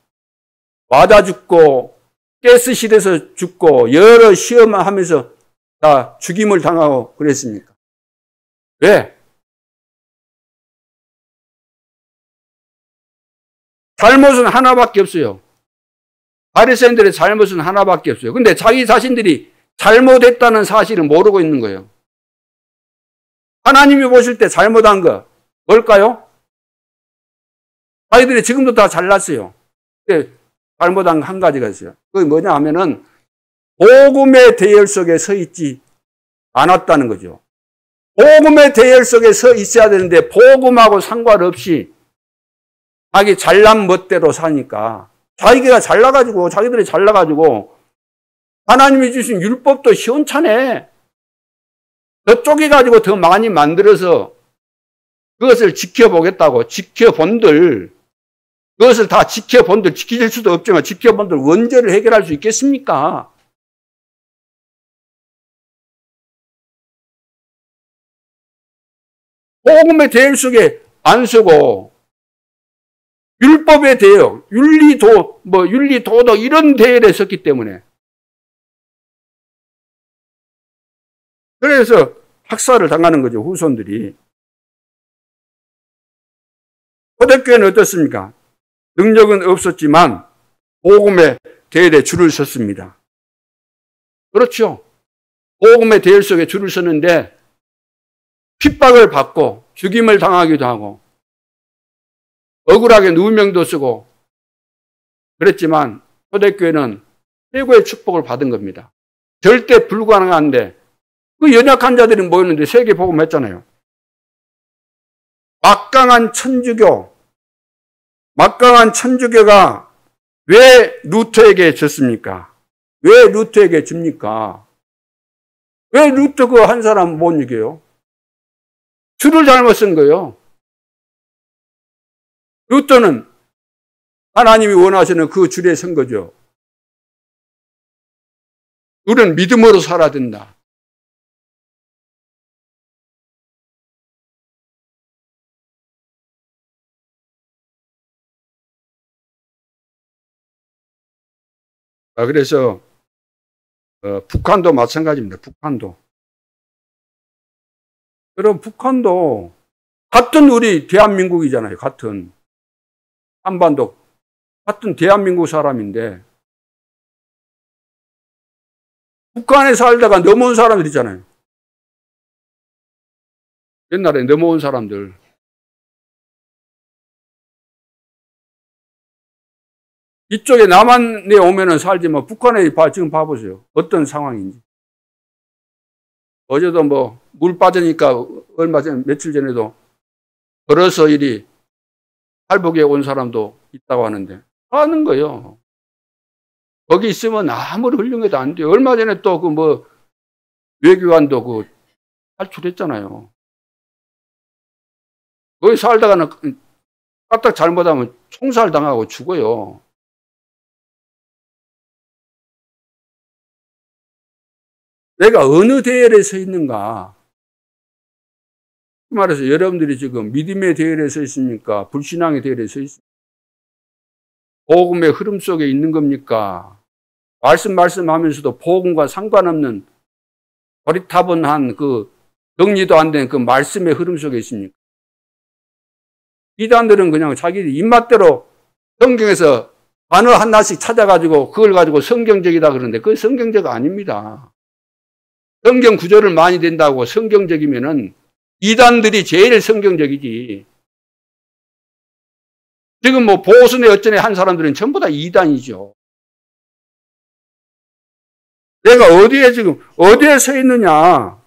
맞아 죽고 가스실에서 죽고 여러 시험을 하면서 다 죽임을 당하고 그랬습니까? 왜? 잘못은 하나밖에 없어요. 바리새인들의 잘못은 하나밖에 없어요. 근데 자기 자신들이 잘못했다는 사실을 모르고 있는 거예요. 하나님이 보실 때 잘못한 거 뭘까요? 자기들이 지금도 다 잘났어요. 근데 잘못한 한 가지가 있어요. 그게 뭐냐 하면은 복음의 대열 속에 서 있지 않았다는 거죠. 복음의 대열 속에 서 있어야 되는데 복음하고 상관없이 자기 잘난 멋대로 사니까 자기가 잘나가지고 자기들이 잘나가지고 하나님이 주신 율법도 시원찮네. 더 쪼개가지고 더 많이 만들어서 그것을 지켜보겠다고 지켜본들 그것을 다 지켜본들 지킬 수도 없지만 지켜본들 원죄를 해결할 수 있겠습니까? 복음의 대열 속에 안 서고 율법의 대열, 윤리도, 윤리도덕 이런 대열에 섰기 때문에 그래서 학살을 당하는 거죠. 후손들이. 초대교회는 어떻습니까? 능력은 없었지만 복음의 대열에 줄을 섰습니다. 그렇죠. 복음의 대열 속에 줄을 섰는데 핍박을 받고 죽임을 당하기도 하고 억울하게 누명도 쓰고 그랬지만 초대교회는 최고의 축복을 받은 겁니다. 절대 불가능한데 그 연약한 자들이 모였는데 세계 복음했잖아요. 막강한 천주교가 왜 루터에게 졌습니까? 왜 루터에게 집니까? 왜 루터 그 한 사람 못 이겨요? 줄을 잘못 쓴 거예요. 루터는 하나님이 원하시는 그 줄에 선 거죠. 우리는 믿음으로 살아야 된다. 그래서 북한도 마찬가지입니다. 북한도. 여러분, 북한도 같은 우리 대한민국이잖아요. 같은 한반도, 같은 대한민국 사람인데 북한에 살다가 넘어온 사람들 있잖아요. 옛날에 넘어온 사람들. 이쪽에 남한에 오면은 살지만 북한에 지금 봐보세요. 어떤 상황인지. 어제도 뭐 물 빠지니까 얼마 전 며칠 전에도 걸어서 이리 할복에 온 사람도 있다고 하는데 하는 거예요. 거기 있으면 아무리 훌륭해도 안 돼요. 얼마 전에 또 그 뭐 외교관도 그 탈출했잖아요. 거기 살다가는 까딱 잘못하면 총살 당하고 죽어요. 내가 어느 대열에 서 있는가? 그 말해서 여러분들이 지금 믿음의 대열에 서 있습니까? 불신앙의 대열에 서 있습니까? 복음의 흐름 속에 있는 겁니까? 말씀하면서도 복음과 상관없는 고리타분한 그 정리도 안 된 그 말씀의 흐름 속에 있습니까? 이단들은 그냥 자기 입맛대로 성경에서 단어 하나씩 찾아가지고 그걸 가지고 성경적이다 그러는데 그건 성경적 아닙니다. 성경 구절을 많이 된다고 성경적이면은 이단들이 제일 성경적이지. 지금 뭐 보수네 어쩌네 한 사람들은 전부 다 이단이죠. 내가 어디에 서 있느냐.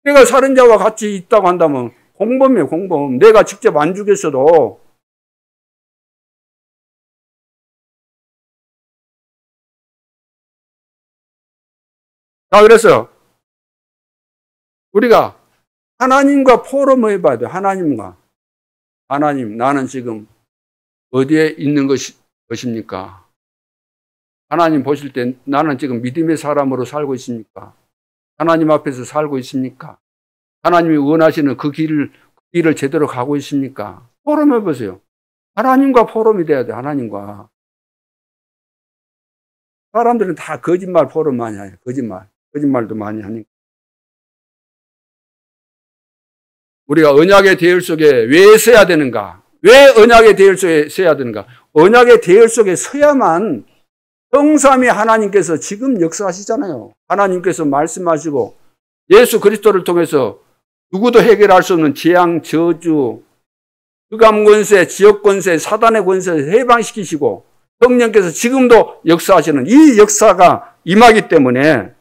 내가 살인자와 같이 있다고 한다면 공범이에요, 공범. 내가 직접 안 죽였어도. 자, 그래서 우리가 하나님과 포럼을 해봐야 돼요. 하나님, 나는 지금 어디에 있는 것입니까? 하나님 보실 때 나는 지금 믿음의 사람으로 살고 있습니까? 하나님 앞에서 살고 있습니까? 하나님이 원하시는 그 길을 제대로 가고 있습니까? 포럼 해보세요. 하나님과 포럼이 돼야 돼, 하나님과. 사람들은 다 거짓말 포럼 많이 해요. 거짓말도 많이 하니까. 우리가 언약의 대열 속에 왜 서야 되는가? 왜 언약의 대열 속에 서야 되는가? 언약의 대열 속에 서야만 성삼위 하나님께서 지금 역사하시잖아요. 하나님께서 말씀하시고 예수 그리스도를 통해서 누구도 해결할 수 없는 재앙, 저주, 흑암 권세, 지역 권세, 사단의 권세를 해방시키시고 성령께서 지금도 역사하시는 이 역사가 임하기 때문에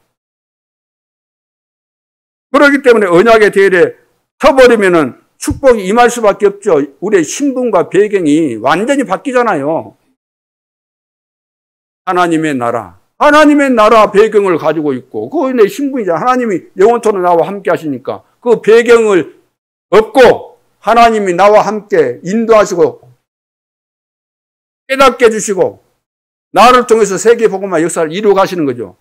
그렇기 때문에 언약의 대열에 서버리면은 축복이 임할 수밖에 없죠. 우리의 신분과 배경이 완전히 바뀌잖아요. 하나님의 나라 배경을 가지고 있고 그거 내 신분이잖아. 하나님이 영원토록 나와 함께 하시니까 그 배경을 얻고 하나님이 나와 함께 인도하시고 깨닫게 해주시고 나를 통해서 세계 복음화 역사를 이루어 가시는 거죠.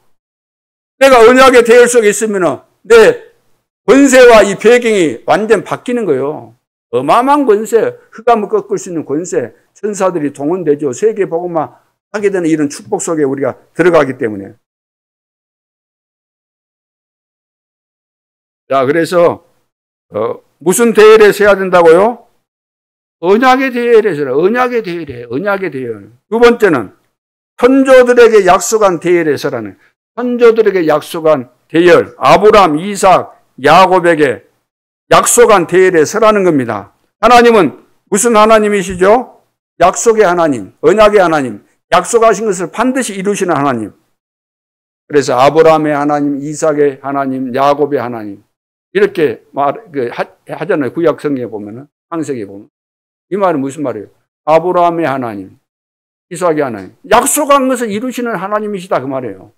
내가 언약의 대열 속에 있으면 내 권세와 이 배경이 완전 바뀌는 거예요. 어마어마한 권세, 흑암을 꺾을 수 있는 권세, 천사들이 동원되죠. 세계 복음화 하게 되는 이런 축복 속에 우리가 들어가기 때문에. 자, 그래서 무슨 대열에 서야 된다고요? 언약의 대열에 서라. 언약의 대열. 두 번째는 선조들에게 약속한 대열에 서라는. 선조들에게 약속한 대열. 아브라함, 이삭, 야곱에게 약속한 대열에 서라는 겁니다. 하나님은 무슨 하나님이시죠? 약속의 하나님, 언약의 하나님, 약속하신 것을 반드시 이루시는 하나님. 그래서 아브라함의 하나님, 이삭의 하나님, 야곱의 하나님 이렇게 하잖아요. 구약 성경에 보면은, 창세기에 보면. 이 말은 무슨 말이에요? 아브라함의 하나님, 이삭의 하나님, 약속한 것을 이루시는 하나님이시다 그 말이에요.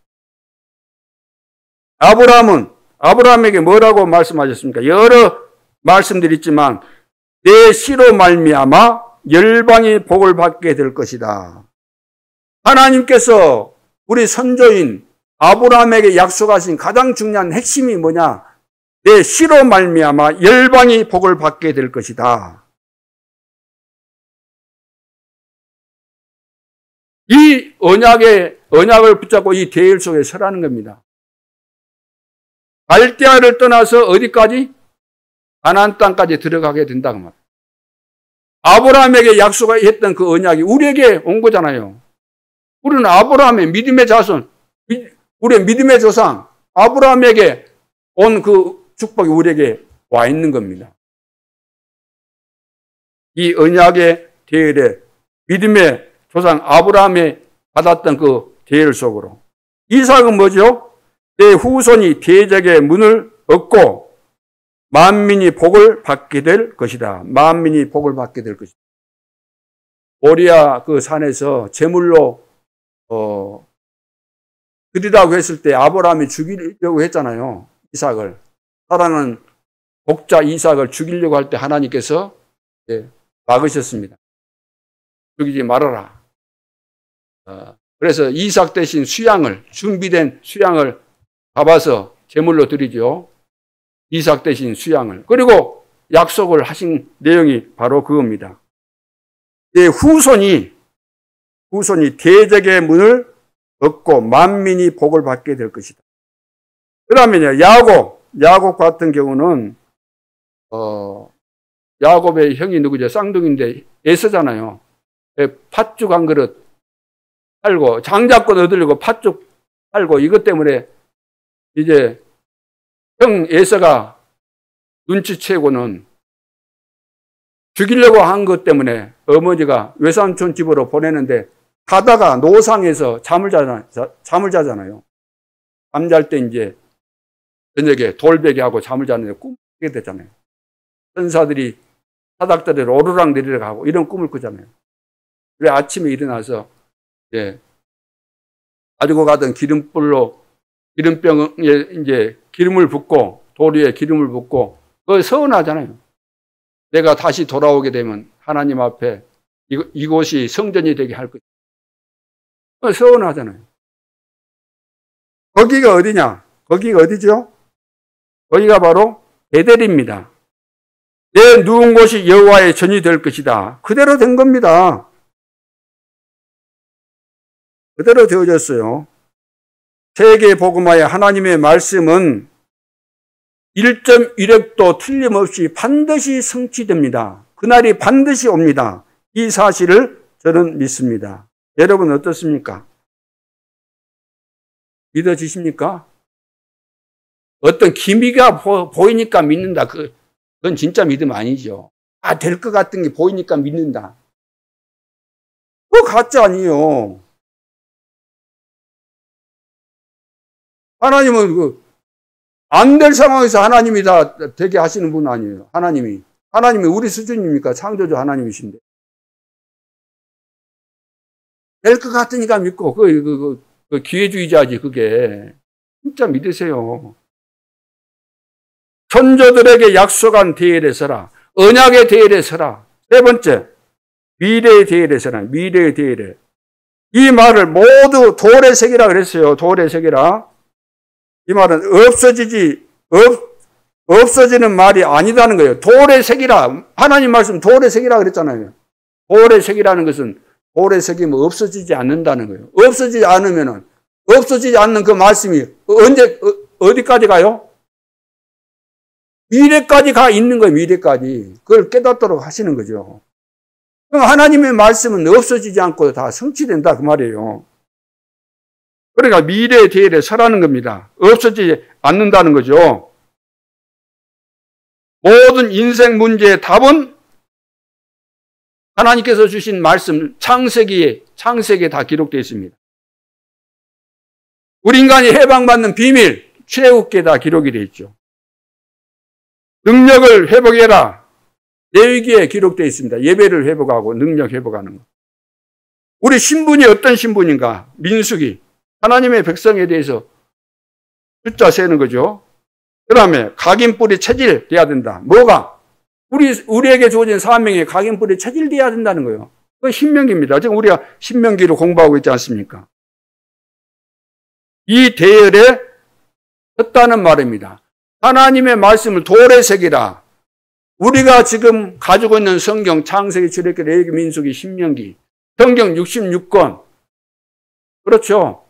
아브라함에게 뭐라고 말씀하셨습니까? 여러 말씀들이 있지만 내 씨로 말미암아 열방이 복을 받게 될 것이다. 하나님께서 우리 선조인 아브라함에게 약속하신 가장 중요한 핵심이 뭐냐? 내 씨로 말미암아 열방이 복을 받게 될 것이다. 이 언약을 붙잡고 이 대열 속에 서라는 겁니다. 갈대아를 떠나서 어디까지? 가나안 땅까지 들어가게 된다고 말이에요. 아브라함에게 약속했던 그 언약이 우리에게 온 거잖아요. 우리는 아브라함의 믿음의 자손, 우리의 믿음의 조상 아브라함에게 온 그 축복이 우리에게 와 있는 겁니다. 이 언약의 대열에 믿음의 조상 아브라함이 받았던 그 대열 속으로 이삭은 뭐죠? 내 후손이 대적의 문을 얻고 만민이 복을 받게 될 것이다. 만민이 복을 받게 될 것이다. 모리아 그 산에서 제물로 드리라고 했을 때 아브라함이 죽이려고 했잖아요. 이삭을. 사랑하는 복자 이삭을 죽이려고 할 때 하나님께서 막으셨습니다. 죽이지 말아라. 그래서 이삭 대신 수양을, 준비된 수양을 잡아서 제물로 드리죠. 이삭 대신 수양을. 그리고 약속을 하신 내용이 바로 그겁니다. 내 후손이 대적의 문을 얻고 만민이 복을 받게 될 것이다. 그러면요, 야곱 같은 경우는, 야곱의 형이 누구죠? 쌍둥이인데 에서잖아요. 팥죽 한 그릇 팔고, 장자권 얻으려고 팥죽 팔고, 이것 때문에 이제 형 에서가 눈치채고는 죽이려고 한 것 때문에 어머니가 외삼촌 집으로 보내는데 가다가 노상에서 잠을 자잖아요. 잠잘 때 이제 저녁에 돌베개하고 잠을 자는데 꿈을 꾸게 되잖아요. 천사들이 사닥다리를 오르락 내리락 하고 이런 꿈을 꾸잖아요. 그래 아침에 일어나서 가지고 가던 기름불로 기름병에 이제 기름을 붓고 돌 위에 기름을 붓고 그거 서운하잖아요. 내가 다시 돌아오게 되면 하나님 앞에 이곳이 성전이 되게 할 것이다. 그거 서운하잖아요. 거기가 어디냐? 거기가 어디죠? 거기가 바로 베델입니다. 내 누운 곳이 여호와의 전이 될 것이다. 그대로 된 겁니다. 그대로 되어졌어요. 세계 복음화의 하나님의 말씀은 1.1획도 틀림없이 반드시 성취됩니다. 그날이 반드시 옵니다. 이 사실을 저는 믿습니다. 여러분 어떻습니까? 믿어지십니까? 어떤 기미가 보이니까 믿는다. 그건 진짜 믿음 아니죠. 될 것 같은 게 보이니까 믿는다. 그거 가짜 아니에요. 하나님은 안 될 상황에서 하나님이 다 되게 하시는 분 아니에요. 하나님이 우리 수준입니까? 창조주 하나님이신데. 될 것 같으니까 믿고, 기회주의자지, 그게. 진짜 믿으세요. 천조들에게 약속한 대열에 서라. 언약의 대열에 서라. 세 번째, 미래의 대열에 서라. 미래의 대열에. 이 말을 모두 돌에 새기라 그랬어요. 돌에 새기라. 이 말은 없어지는 말이 아니다는 거예요. 돌에 새기라. 하나님 말씀 돌에 새기라 그랬잖아요. 돌에 새기라는 것은 돌에 새기면 없어지지 않는다는 거예요. 없어지지 않으면은, 없어지지 않는 그 말씀이 어디까지 가요? 미래까지 가 있는 거예요, 미래까지. 그걸 깨닫도록 하시는 거죠. 그럼 하나님의 말씀은 없어지지 않고 다 성취된다, 그 말이에요. 그러니까 미래의 대열에 서라는 겁니다. 없어지지 않는다는 거죠. 모든 인생 문제의 답은 하나님께서 주신 말씀, 창세기에 다 기록되어 있습니다. 우리 인간이 해방받는 비밀, 출애굽기에 다 기록이 되어 있죠. 능력을 회복해라. 레위기에 기록되어 있습니다. 예배를 회복하고 능력 회복하는 거. 우리 신분이 어떤 신분인가? 민수기. 하나님의 백성에 대해서 숫자 세는 거죠. 그 다음에 각인뿔이 체질돼야 된다. 뭐가? 우리에게 주어진 사명에 각인뿔이 체질돼야 된다는 거예요. 그 신명기입니다. 지금 우리가 신명기로 공부하고 있지 않습니까? 이 대열에 섰다는 말입니다. 하나님의 말씀을 돌에 새기라. 우리가 지금 가지고 있는 성경, 창세기, 출애굽기, 레위기, 민수기, 신명기, 성경 66권. 그렇죠.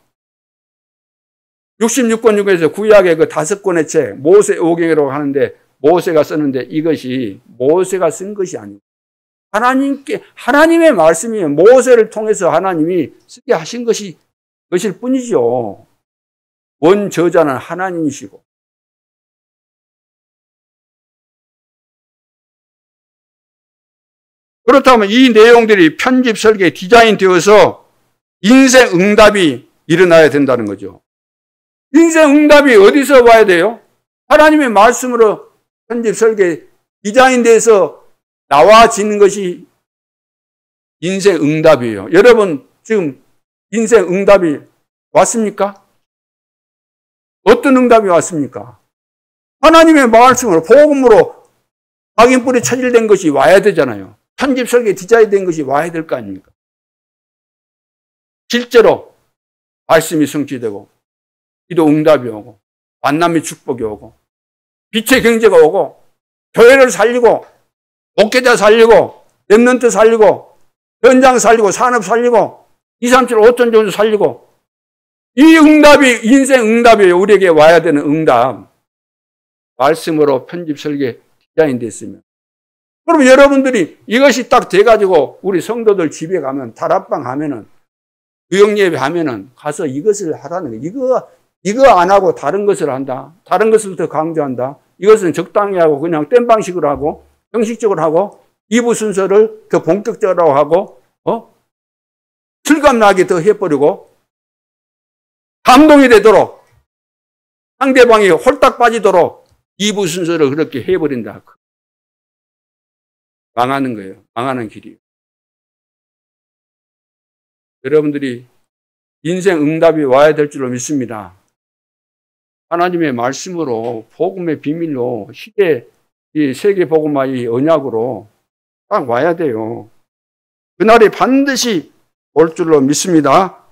66권 중에서 구약의 그 5권의 책, 모세 오경이라고 하는데 모세가 썼는데 이것이 모세가 쓴 것이 아닙니다. 하나님의 말씀이 모세를 통해서 하나님이 쓰게 하신 것일 뿐이죠. 원저자는 하나님이시고. 그렇다면 이 내용들이 편집 설계에 디자인되어서 인생 응답이 일어나야 된다는 거죠. 인생 응답이 어디서 와야 돼요? 하나님의 말씀으로 편집 설계 디자인돼서 나와지는 것이 인생 응답이에요. 여러분 지금 인생 응답이 왔습니까? 어떤 응답이 왔습니까? 하나님의 말씀으로 복음으로 각인뿔이 체질된 것이 와야 되잖아요. 편집 설계 디자인된 것이 와야 될 거 아닙니까? 실제로 말씀이 성취되고 기도 응답이 오고 만남의 축복이 오고 빛의 경제가 오고 교회를 살리고 목회자 살리고 렘넌트 살리고 현장 살리고 산업 살리고 2, 3, 7, 5천 정도 살리고 이 응답이 인생 응답이에요. 우리에게 와야 되는 응답. 말씀으로 편집 설계 디자인됐으면. 그럼 여러분들이 이것이 딱 돼가지고 우리 성도들 집에 가면 다락방 하면은 유형예배 하면은 가서 이것을 하라는 거예요. 이거 안 하고 다른 것을 한다. 다른 것을 더 강조한다. 이것은 적당히 하고 그냥 땜 방식으로 하고 형식적으로 하고 2부 순서를 더 본격적으로 하고 실감나게 더 해버리고 감동이 되도록 상대방이 홀딱 빠지도록 2부 순서를 그렇게 해버린다. 망하는 거예요. 망하는 길이에요. 여러분들이 인생 응답이 와야 될 줄로 믿습니다. 하나님의 말씀으로 복음의 비밀로 시대 이 세계 복음화의 언약으로 딱 와야 돼요. 그날이 반드시 올 줄로 믿습니다.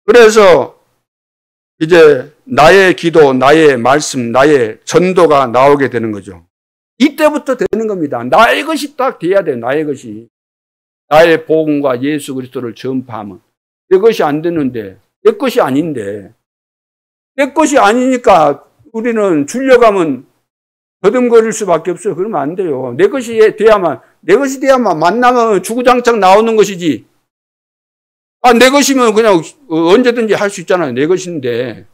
그래서 이제 나의 기도, 나의 말씀, 나의 전도가 나오게 되는 거죠. 이때부터 되는 겁니다. 나의 것이 딱 돼야 돼요. 나의 것이. 나의 복음과 예수 그리스도를 전파하면. 내 것이 안 되는데, 내 것이 아닌데, 내 것이 아니니까 우리는 줄려가면 더듬거릴 수밖에 없어요. 그러면 안 돼요. 내 것이 돼야만 만나면 주구장창 나오는 것이지. 내 것이면 그냥 언제든지 할 수 있잖아요. 내 것인데.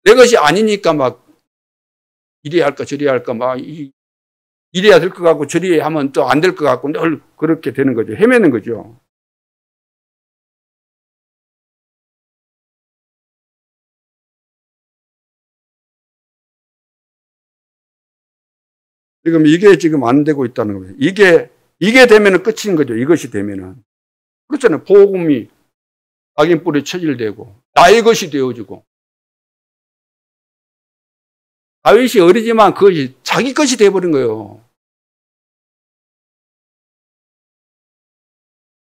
내 것이 아니니까 막 이래야 할까 저래야 할까 막 이래야 될 것 같고 저래야 하면 또 안 될 것 같고 늘 그렇게 되는 거죠. 헤매는 거죠. 이게 지금 안 되고 있다는 거예요. 이게 되면은 끝인 거죠. 이것이 되면은. 그렇잖아요. 복음이 각인뿔이 체질되고 나의 것이 되어지고 다윗이 어리지만 그것이 자기 것이 되어버린 거예요.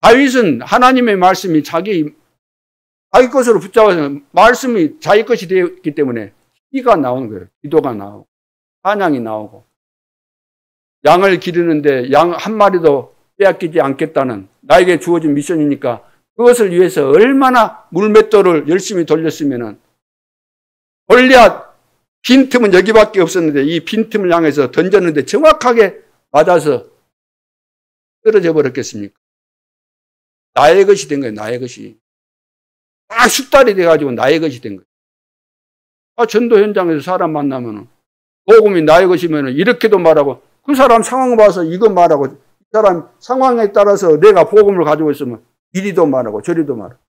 다윗은 하나님의 말씀이 자기 것으로 붙잡아서 말씀이 자기 것이 되었기 때문에 기가 나오는 거예요. 기도가 나오고 찬양이 나오고 양을 기르는데 양 한 마리도 빼앗기지 않겠다는 나에게 주어진 미션이니까 그것을 위해서 얼마나 물맷돌을 열심히 돌렸으면은 골리앗 빈틈은 여기밖에 없었는데 이 빈틈을 향해서 던졌는데 정확하게 맞아서 떨어져 버렸겠습니까? 나의 것이 된 거예요. 나의 것이. 딱 숙달이 돼가지고 나의 것이 된 거예요. 전도 현장에서 사람 만나면 복음이 나의 것이면 이렇게도 말하고 그 사람 상황 봐서 이거 말하고 이 사람 상황에 따라서 내가 복음을 가지고 있으면 이리도 말하고 저리도 말하고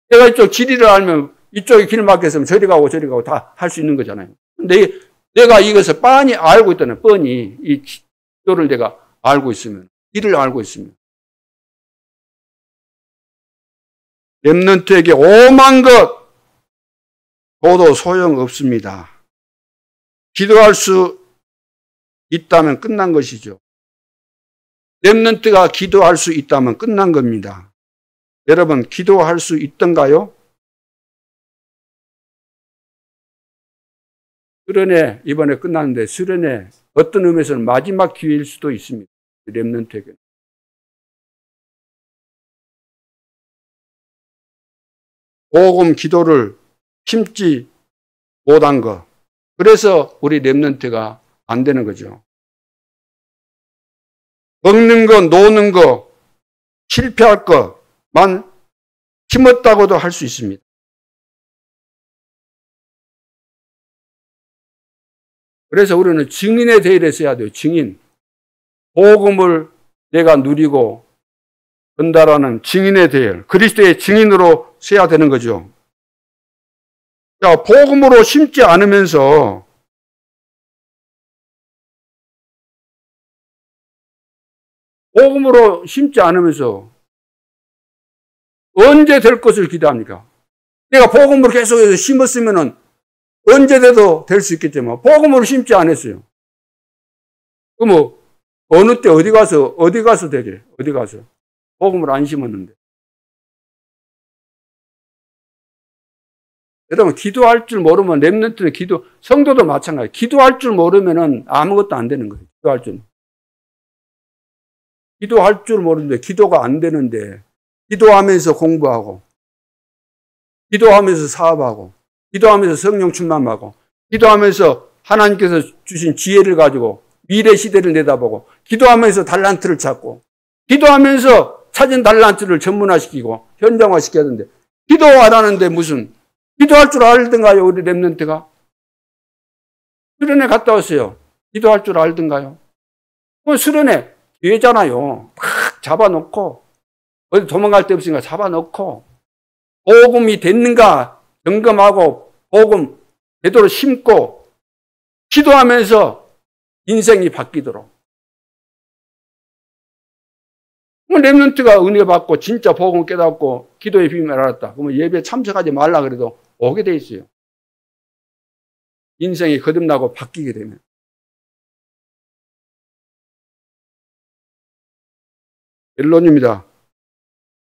내가 이쪽 지리를 알면 이쪽에 길 막혔으면 저리 가고 저리 가고 다 할 수 있는 거잖아요. 근데 내가 이것을 뻔히 알고 있다는 뻔히 이 기도를 내가 알고 있으면 길을 알고 있으면 렘넌트에게 오만 것 줘도 소용없습니다. 기도할 수 있다면 끝난 것이죠. 렘넌트가 기도할 수 있다면 끝난 겁니다. 여러분 기도할 수 있던가요? 수련회 이번에 끝났는데 수련회 어떤 의미에서는 마지막 기회일 수도 있습니다. 렘넌트에게. 복음 기도를 심지 못한 것. 그래서 우리 렘넌트가 안 되는 거죠. 먹는 거, 노는 거, 실패할 것만 힘없다고도 할 수 있습니다. 그래서 우리는 증인의 대의를 써야 돼요. 증인. 복음을 내가 누리고 전달하는 증인의 대열, 그리스도의 증인으로 써야 되는 거죠. 자, 복음으로 심지 않으면서 복음으로 심지 않으면서 언제 될 것을 기대합니까? 내가 복음으로 계속해서 심었으면은 언제 돼도 될 수 있겠지만 복음으로 심지 않았어요. 그럼 어느 때 어디 가서 되게? 어디 가서? 복음을 안 심었는데. 여러분, 기도할 줄 모르면 렘넌트는 성도도 마찬가지. 기도할 줄 모르면은 아무것도 안 되는 거예요. 기도할 줄 모르는데 기도가 안 되는데 기도하면서 공부하고 기도하면서 사업하고 기도하면서 성령 충만하고 기도하면서 하나님께서 주신 지혜를 가지고 미래 시대를 내다보고 기도하면서 달란트를 찾고 기도하면서 찾은 달란트를 전문화시키고 현장화시켜야 되는데 기도 안 하는데 무슨 기도할 줄 알던가요? 우리 렘넌트가 수련회 갔다 왔어요. 기도할 줄 알던가요? 수련회 기회잖아요. 팍 잡아놓고 어디 도망갈 데 없으니까 잡아놓고 복음이 됐는가 점검하고 복음 제대로 심고 기도하면서 인생이 바뀌도록. 렘넌트가 은혜 받고 진짜 복음 깨닫고 기도의 비밀을 알았다. 그러면 예배 참석하지 말라 그래도 오게 돼 있어요. 인생이 거듭나고 바뀌게 되면. 결론입니다.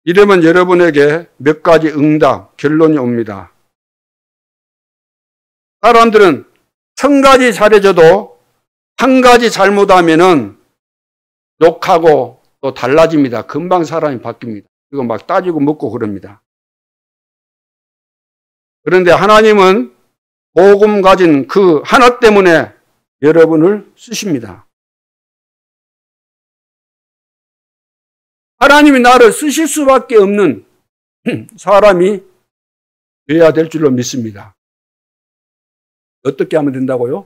이러면 여러분에게 몇 가지 응답, 결론이 옵니다. 사람들은 1000가지 잘해줘도 한 가지 잘못하면은 욕하고 또 달라집니다. 금방 사람이 바뀝니다. 이거 막 따지고 묻고 그럽니다. 그런데 하나님은 복음 가진 그 하나 때문에 여러분을 쓰십니다. 하나님이 나를 쓰실 수밖에 없는 사람이 되어야 될 줄로 믿습니다. 어떻게 하면 된다고요?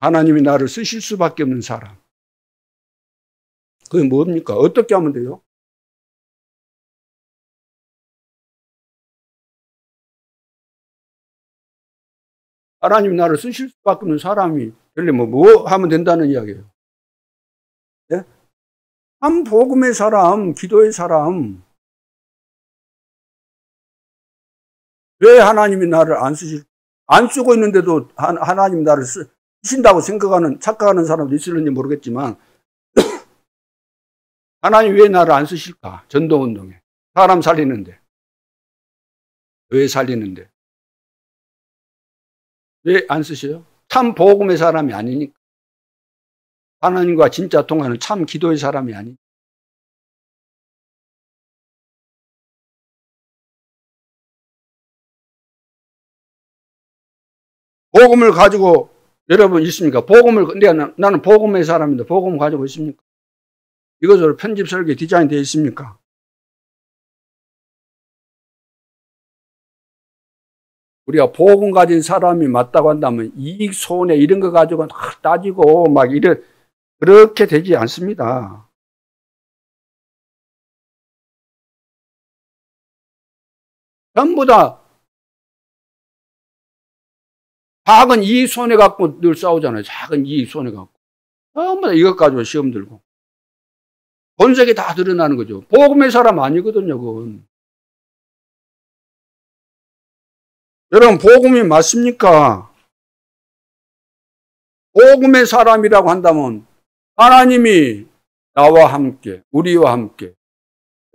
하나님이 나를 쓰실 수밖에 없는 사람. 그게 뭡니까? 어떻게 하면 돼요? 하나님이 나를 쓰실 수밖에 없는 사람이 되려면 뭐 하면 된다는 이야기예요? 네? 참 복음의 사람, 기도의 사람. 왜 하나님이 나를 안 쓰고 있는데도 하나님이 나를 쓰신다고 착각하는 사람도 있을는지 모르겠지만, 하나님 왜 나를 안 쓰실까? 전도운동에. 사람 살리는데. 왜 살리는데? 왜 안 쓰셔요? 참 복음의 사람이 아니니까. 하나님과 진짜 통하는 참 기도의 사람이 아니니까. 복음을 가지고 여러분 있습니까? 나는 복음의 사람인데 복음 가지고 있습니까? 이것으로 편집 설계 디자인 되어 있습니까? 우리가 복음 가진 사람이 맞다고 한다면 이익, 손해 이런 거 가지고 따지고 그렇게 되지 않습니다. 전부 다 작은 이익, 손해 갖고 늘 싸우잖아요. 작은 이익, 손해 갖고. 전부 다 이것 가지고 시험 들고. 본색이 다 드러나는 거죠. 복음의 사람 아니거든요, 그건. 여러분, 복음이 맞습니까? 복음의 사람이라고 한다면 하나님이 나와 함께, 우리와 함께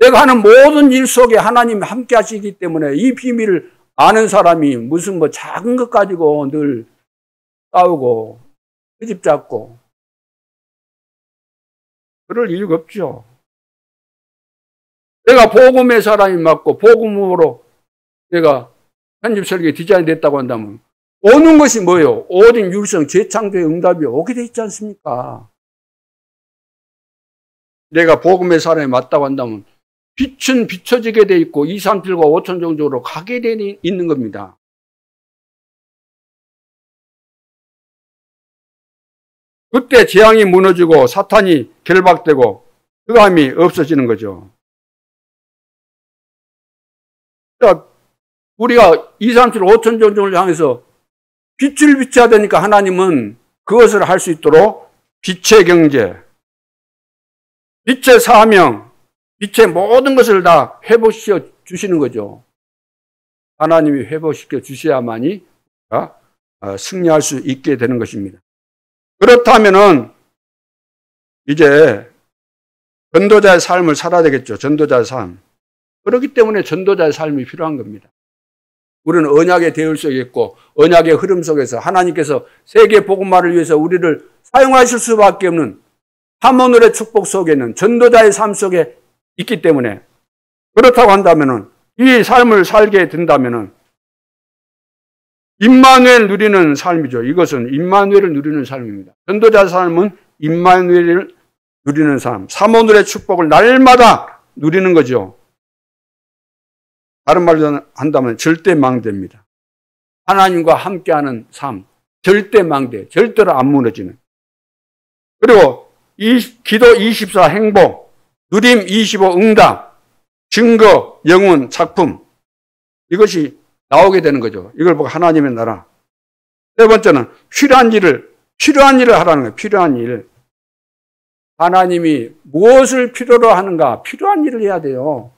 내가 하는 모든 일 속에 하나님이 함께 하시기 때문에 이 비밀을 아는 사람이 무슨 작은 것 가지고 늘 싸우고 트집 잡고 그럴 이유가 없죠. 내가 복음의 사람이 맞고 복음으로 내가 편집 설계 디자인 됐다고 한다면 오는 것이 뭐예요? 오직 율성 재창조의 응답이 오게 돼 있지 않습니까? 내가 복음의 사람이 맞다고 한다면 빛은 비춰지게 돼 있고 2, 3, 7과 5천 정도로 가게 돼 있는 겁니다. 그때 재앙이 무너지고 사탄이 결박되고 흑암이 없어지는 거죠. 그러니까 우리가 2, 3, 7, 5천 정도를 향해서 빛을 비춰야 되니까 하나님은 그것을 할 수 있도록 빛의 경제, 빛의 사명, 빛의 모든 것을 다 회복시켜 주시는 거죠. 하나님이 회복시켜 주셔야만이 승리할 수 있게 되는 것입니다. 그렇다면은 이제 전도자의 삶을 살아야 되겠죠. 전도자의 삶. 그렇기 때문에 전도자의 삶이 필요한 겁니다. 우리는 언약의 대열 속에 있고 언약의 흐름 속에서 하나님께서 세계 복음화를 위해서 우리를 사용하실 수밖에 없는 하모늘의 축복 속에는 전도자의 삶 속에 있기 때문에 그렇다고 한다면은 이 삶을 살게 된다면은 임마누엘 누리는 삶이죠. 이것은 임마누엘을 누리는 삶입니다. 전도자의 삶은 임마누엘을 누리는 삶, 하모늘의 축복을 날마다 누리는 거죠. 다른 말로 한다면 절대 망대입니다. 하나님과 함께하는 삶, 절대 망대, 절대로 안 무너지는. 그리고 기도 24 행복, 누림 25 응답, 증거, 영혼, 작품 이것이 나오게 되는 거죠. 이걸 보고 하나님의 나라. 세 번째는 필요한 일을 하라는 거예요. 필요한 일. 하나님이 무엇을 필요로 하는가? 필요한 일을 해야 돼요.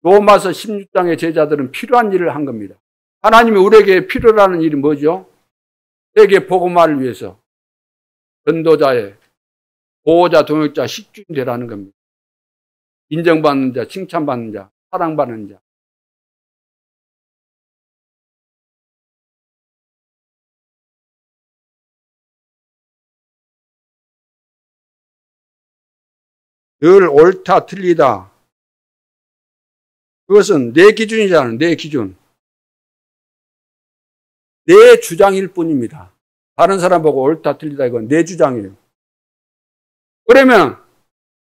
로마서 16장의 제자들은 필요한 일을 한 겁니다. 하나님이 우리에게 필요로 하는 일이 뭐죠? 세계 복음화를 위해서 전도자의 보호자, 동역자, 식주인 되라는 겁니다. 인정받는 자, 칭찬받는 자, 사랑받는 자. 늘 옳다, 틀리다. 그것은 내 기준이잖아요. 내 기준. 내 주장일 뿐입니다. 다른 사람 보고 옳다, 틀리다 이건 내 주장이에요. 그러면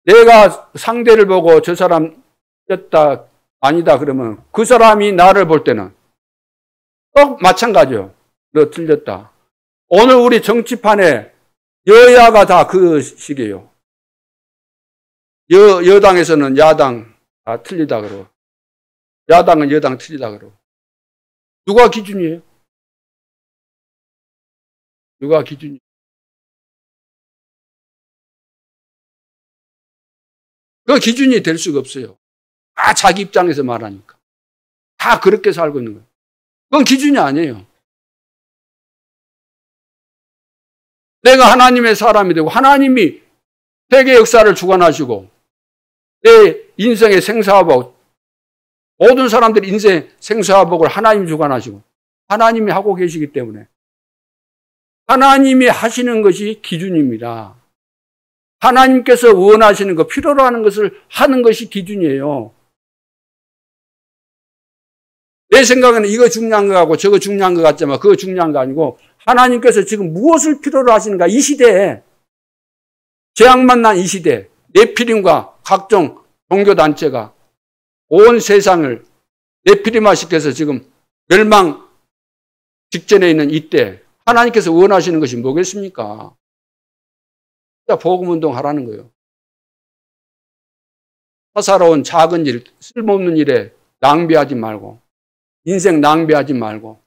내가 상대를 보고 저 사람 였다, 아니다 그러면 그 사람이 나를 볼 때는 꼭 마찬가지요. 너 틀렸다. 오늘 우리 정치판에 여야가 다 그 식이에요. 여당에서는 야당 틀리다 그러고 야당은 여당 틀리다 그러고 누가 기준이에요? 누가 기준이에요? 그 기준이 될 수가 없어요. 다 자기 입장에서 말하니까. 다 그렇게 살고 있는 거예요. 그건 기준이 아니에요. 내가 하나님의 사람이 되고 하나님이 세계 역사를 주관하시고 내 인생의 생사화복 모든 사람들의 인생 생사화복을 하나님이 주관하시고 하나님이 하고 계시기 때문에 하나님이 하시는 것이 기준입니다. 하나님께서 원하시는 것, 필요로 하는 것을 하는 것이 기준이에요. 내 생각에는 이거 중요한 거 같고 저거 중요한 거 같지만 그거 중요한 거 아니고 하나님께서 지금 무엇을 필요로 하시는가 이 시대에 재앙만 난 이 시대 네피림과 각종 종교단체가 온 세상을 네피림화시켜서 지금 멸망 직전에 있는 이때 하나님께서 원하시는 것이 뭐겠습니까? 복음운동 하라는 거예요. 사사로운 작은 일, 쓸모없는 일에 낭비하지 말고 인생 낭비하지 말고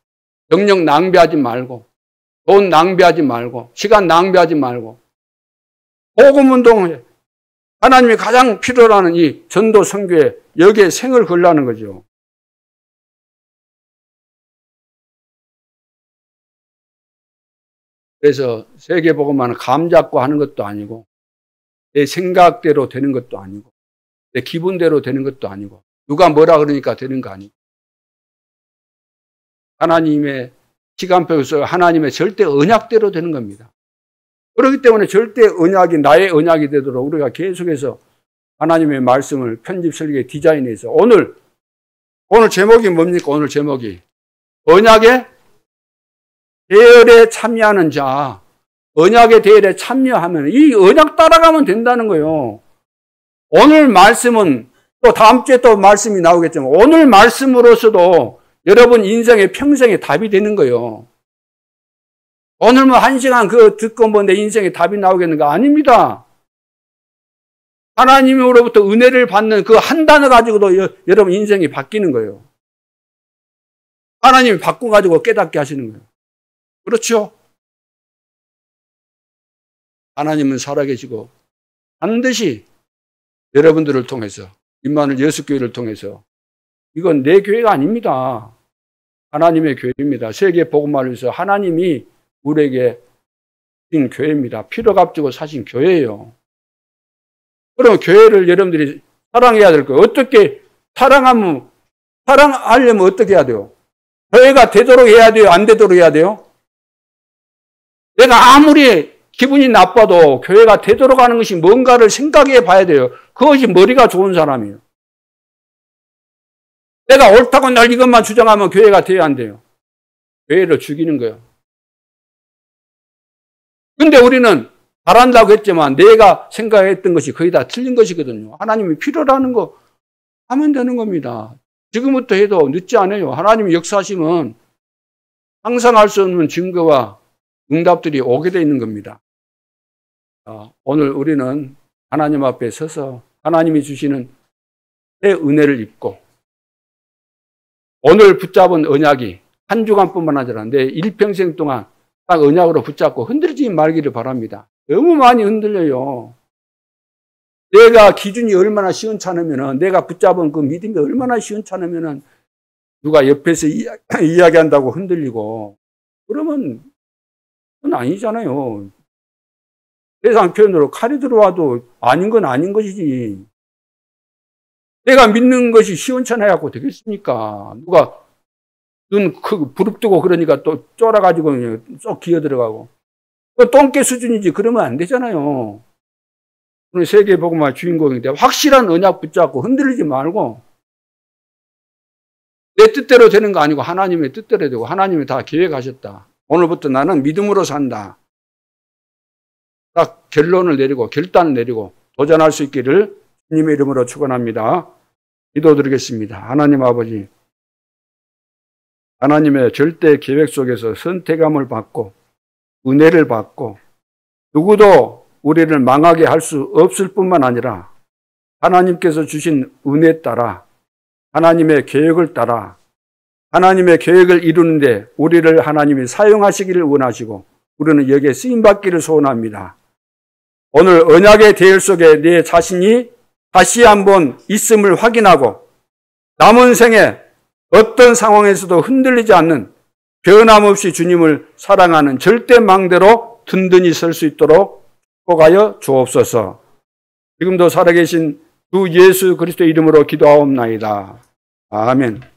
경력 낭비하지 말고 돈 낭비하지 말고 시간 낭비하지 말고 복음운동을 하나님이 가장 필요로 하는 이 전도 선교에 여기에 생을 걸라는 거죠. 그래서 세계복음화는 감 잡고 하는 것도 아니고 내 생각대로 되는 것도 아니고 내 기분대로 되는 것도 아니고 누가 뭐라 그러니까 되는 거 아니고 하나님의 시간표에서 하나님의 절대 언약대로 되는 겁니다. 그렇기 때문에 절대 언약이 나의 언약이 되도록 우리가 계속해서 하나님의 말씀을 편집, 설계, 디자인해서 오늘 제목이 뭡니까? 오늘 제목이 언약의 대열에 참여하는 자. 언약의 대열에 참여하면 이 언약 따라가면 된다는 거예요. 오늘 말씀은 또 다음 주에 또 말씀이 나오겠지만 오늘 말씀으로서도 여러분 인생의 평생의 답이 되는 거예요. 오늘 뭐 1시간 그거 듣고 뭐 내 인생의 답이 나오겠는가? 아닙니다. 하나님으로부터 은혜를 받는 그 한 단어 가지고도 여러분 인생이 바뀌는 거예요. 하나님이 바꿔가지고 깨닫게 하시는 거예요. 그렇죠? 하나님은 살아계시고 반드시 여러분들을 통해서 임마누엘 예수교회를 통해서 이건 내 교회가 아닙니다. 하나님의 교회입니다. 세계 복음화를 위해서 하나님이 우리에게 준 교회입니다. 피로 값주고 사신 교회예요. 그럼 교회를 여러분들이 사랑해야 될 거예요. 어떻게 사랑하려면 어떻게 해야 돼요? 교회가 되도록 해야 돼요? 안 되도록 해야 돼요? 내가 아무리 기분이 나빠도 교회가 되도록 하는 것이 뭔가를 생각해 봐야 돼요. 그것이 머리가 좋은 사람이에요. 내가 옳다고 날 이것만 주장하면 교회가 돼야 안 돼요. 교회를 죽이는 거예요. 근데 우리는 잘한다고 했지만 내가 생각했던 것이 거의 다 틀린 것이거든요. 하나님이 필요라는 거 하면 되는 겁니다. 지금부터 해도 늦지 않아요. 하나님이 역사하시면 상상할 수 없는 증거와 응답들이 오게 돼 있는 겁니다. 오늘 우리는 하나님 앞에 서서 하나님이 주시는 새 은혜를 입고 오늘 붙잡은 언약이 한 주간뿐만 아니라 내 일평생 동안 딱 언약으로 붙잡고 흔들리지 말기를 바랍니다. 너무 많이 흔들려요. 내가 기준이 얼마나 시원찮으면 내가 붙잡은 그 믿음이 얼마나 시원찮으면 누가 옆에서 이야기한다고 흔들리고 그러면 그건 아니잖아요. 세상 표현으로 칼이 들어와도 아닌 건 아닌 것이지. 내가 믿는 것이 시원찮아야 되겠습니까? 누가 눈 부릅뜨고 그러니까 또 쫄아가지고 쏙 기어들어가고. 똥개 수준이지 그러면 안 되잖아요. 오늘 세계복음화 주인공인데 확실한 언약 붙잡고 흔들리지 말고 내 뜻대로 되는 거 아니고 하나님의 뜻대로 되고 하나님이 다 계획하셨다. 오늘부터 나는 믿음으로 산다. 딱 결론을 내리고 결단을 내리고 도전할 수 있기를 주님의 이름으로 축원합니다. 기도드리겠습니다. 하나님 아버지, 하나님의 절대 계획 속에서 선택함을 받고 은혜를 받고 누구도 우리를 망하게 할 수 없을 뿐만 아니라 하나님께서 주신 은혜 따라 하나님의 계획을 따라 하나님의 계획을 이루는데 우리를 하나님이 사용하시기를 원하시고 우리는 여기에 쓰임받기를 소원합니다. 오늘 언약의 대열 속에 내 자신이 다시 한번 있음을 확인하고 남은 생에 어떤 상황에서도 흔들리지 않는 변함없이 주님을 사랑하는 절대망대로 든든히 설 수 있도록 축복하여 주옵소서. 지금도 살아계신 주 예수 그리스도의 이름으로 기도하옵나이다. 아멘.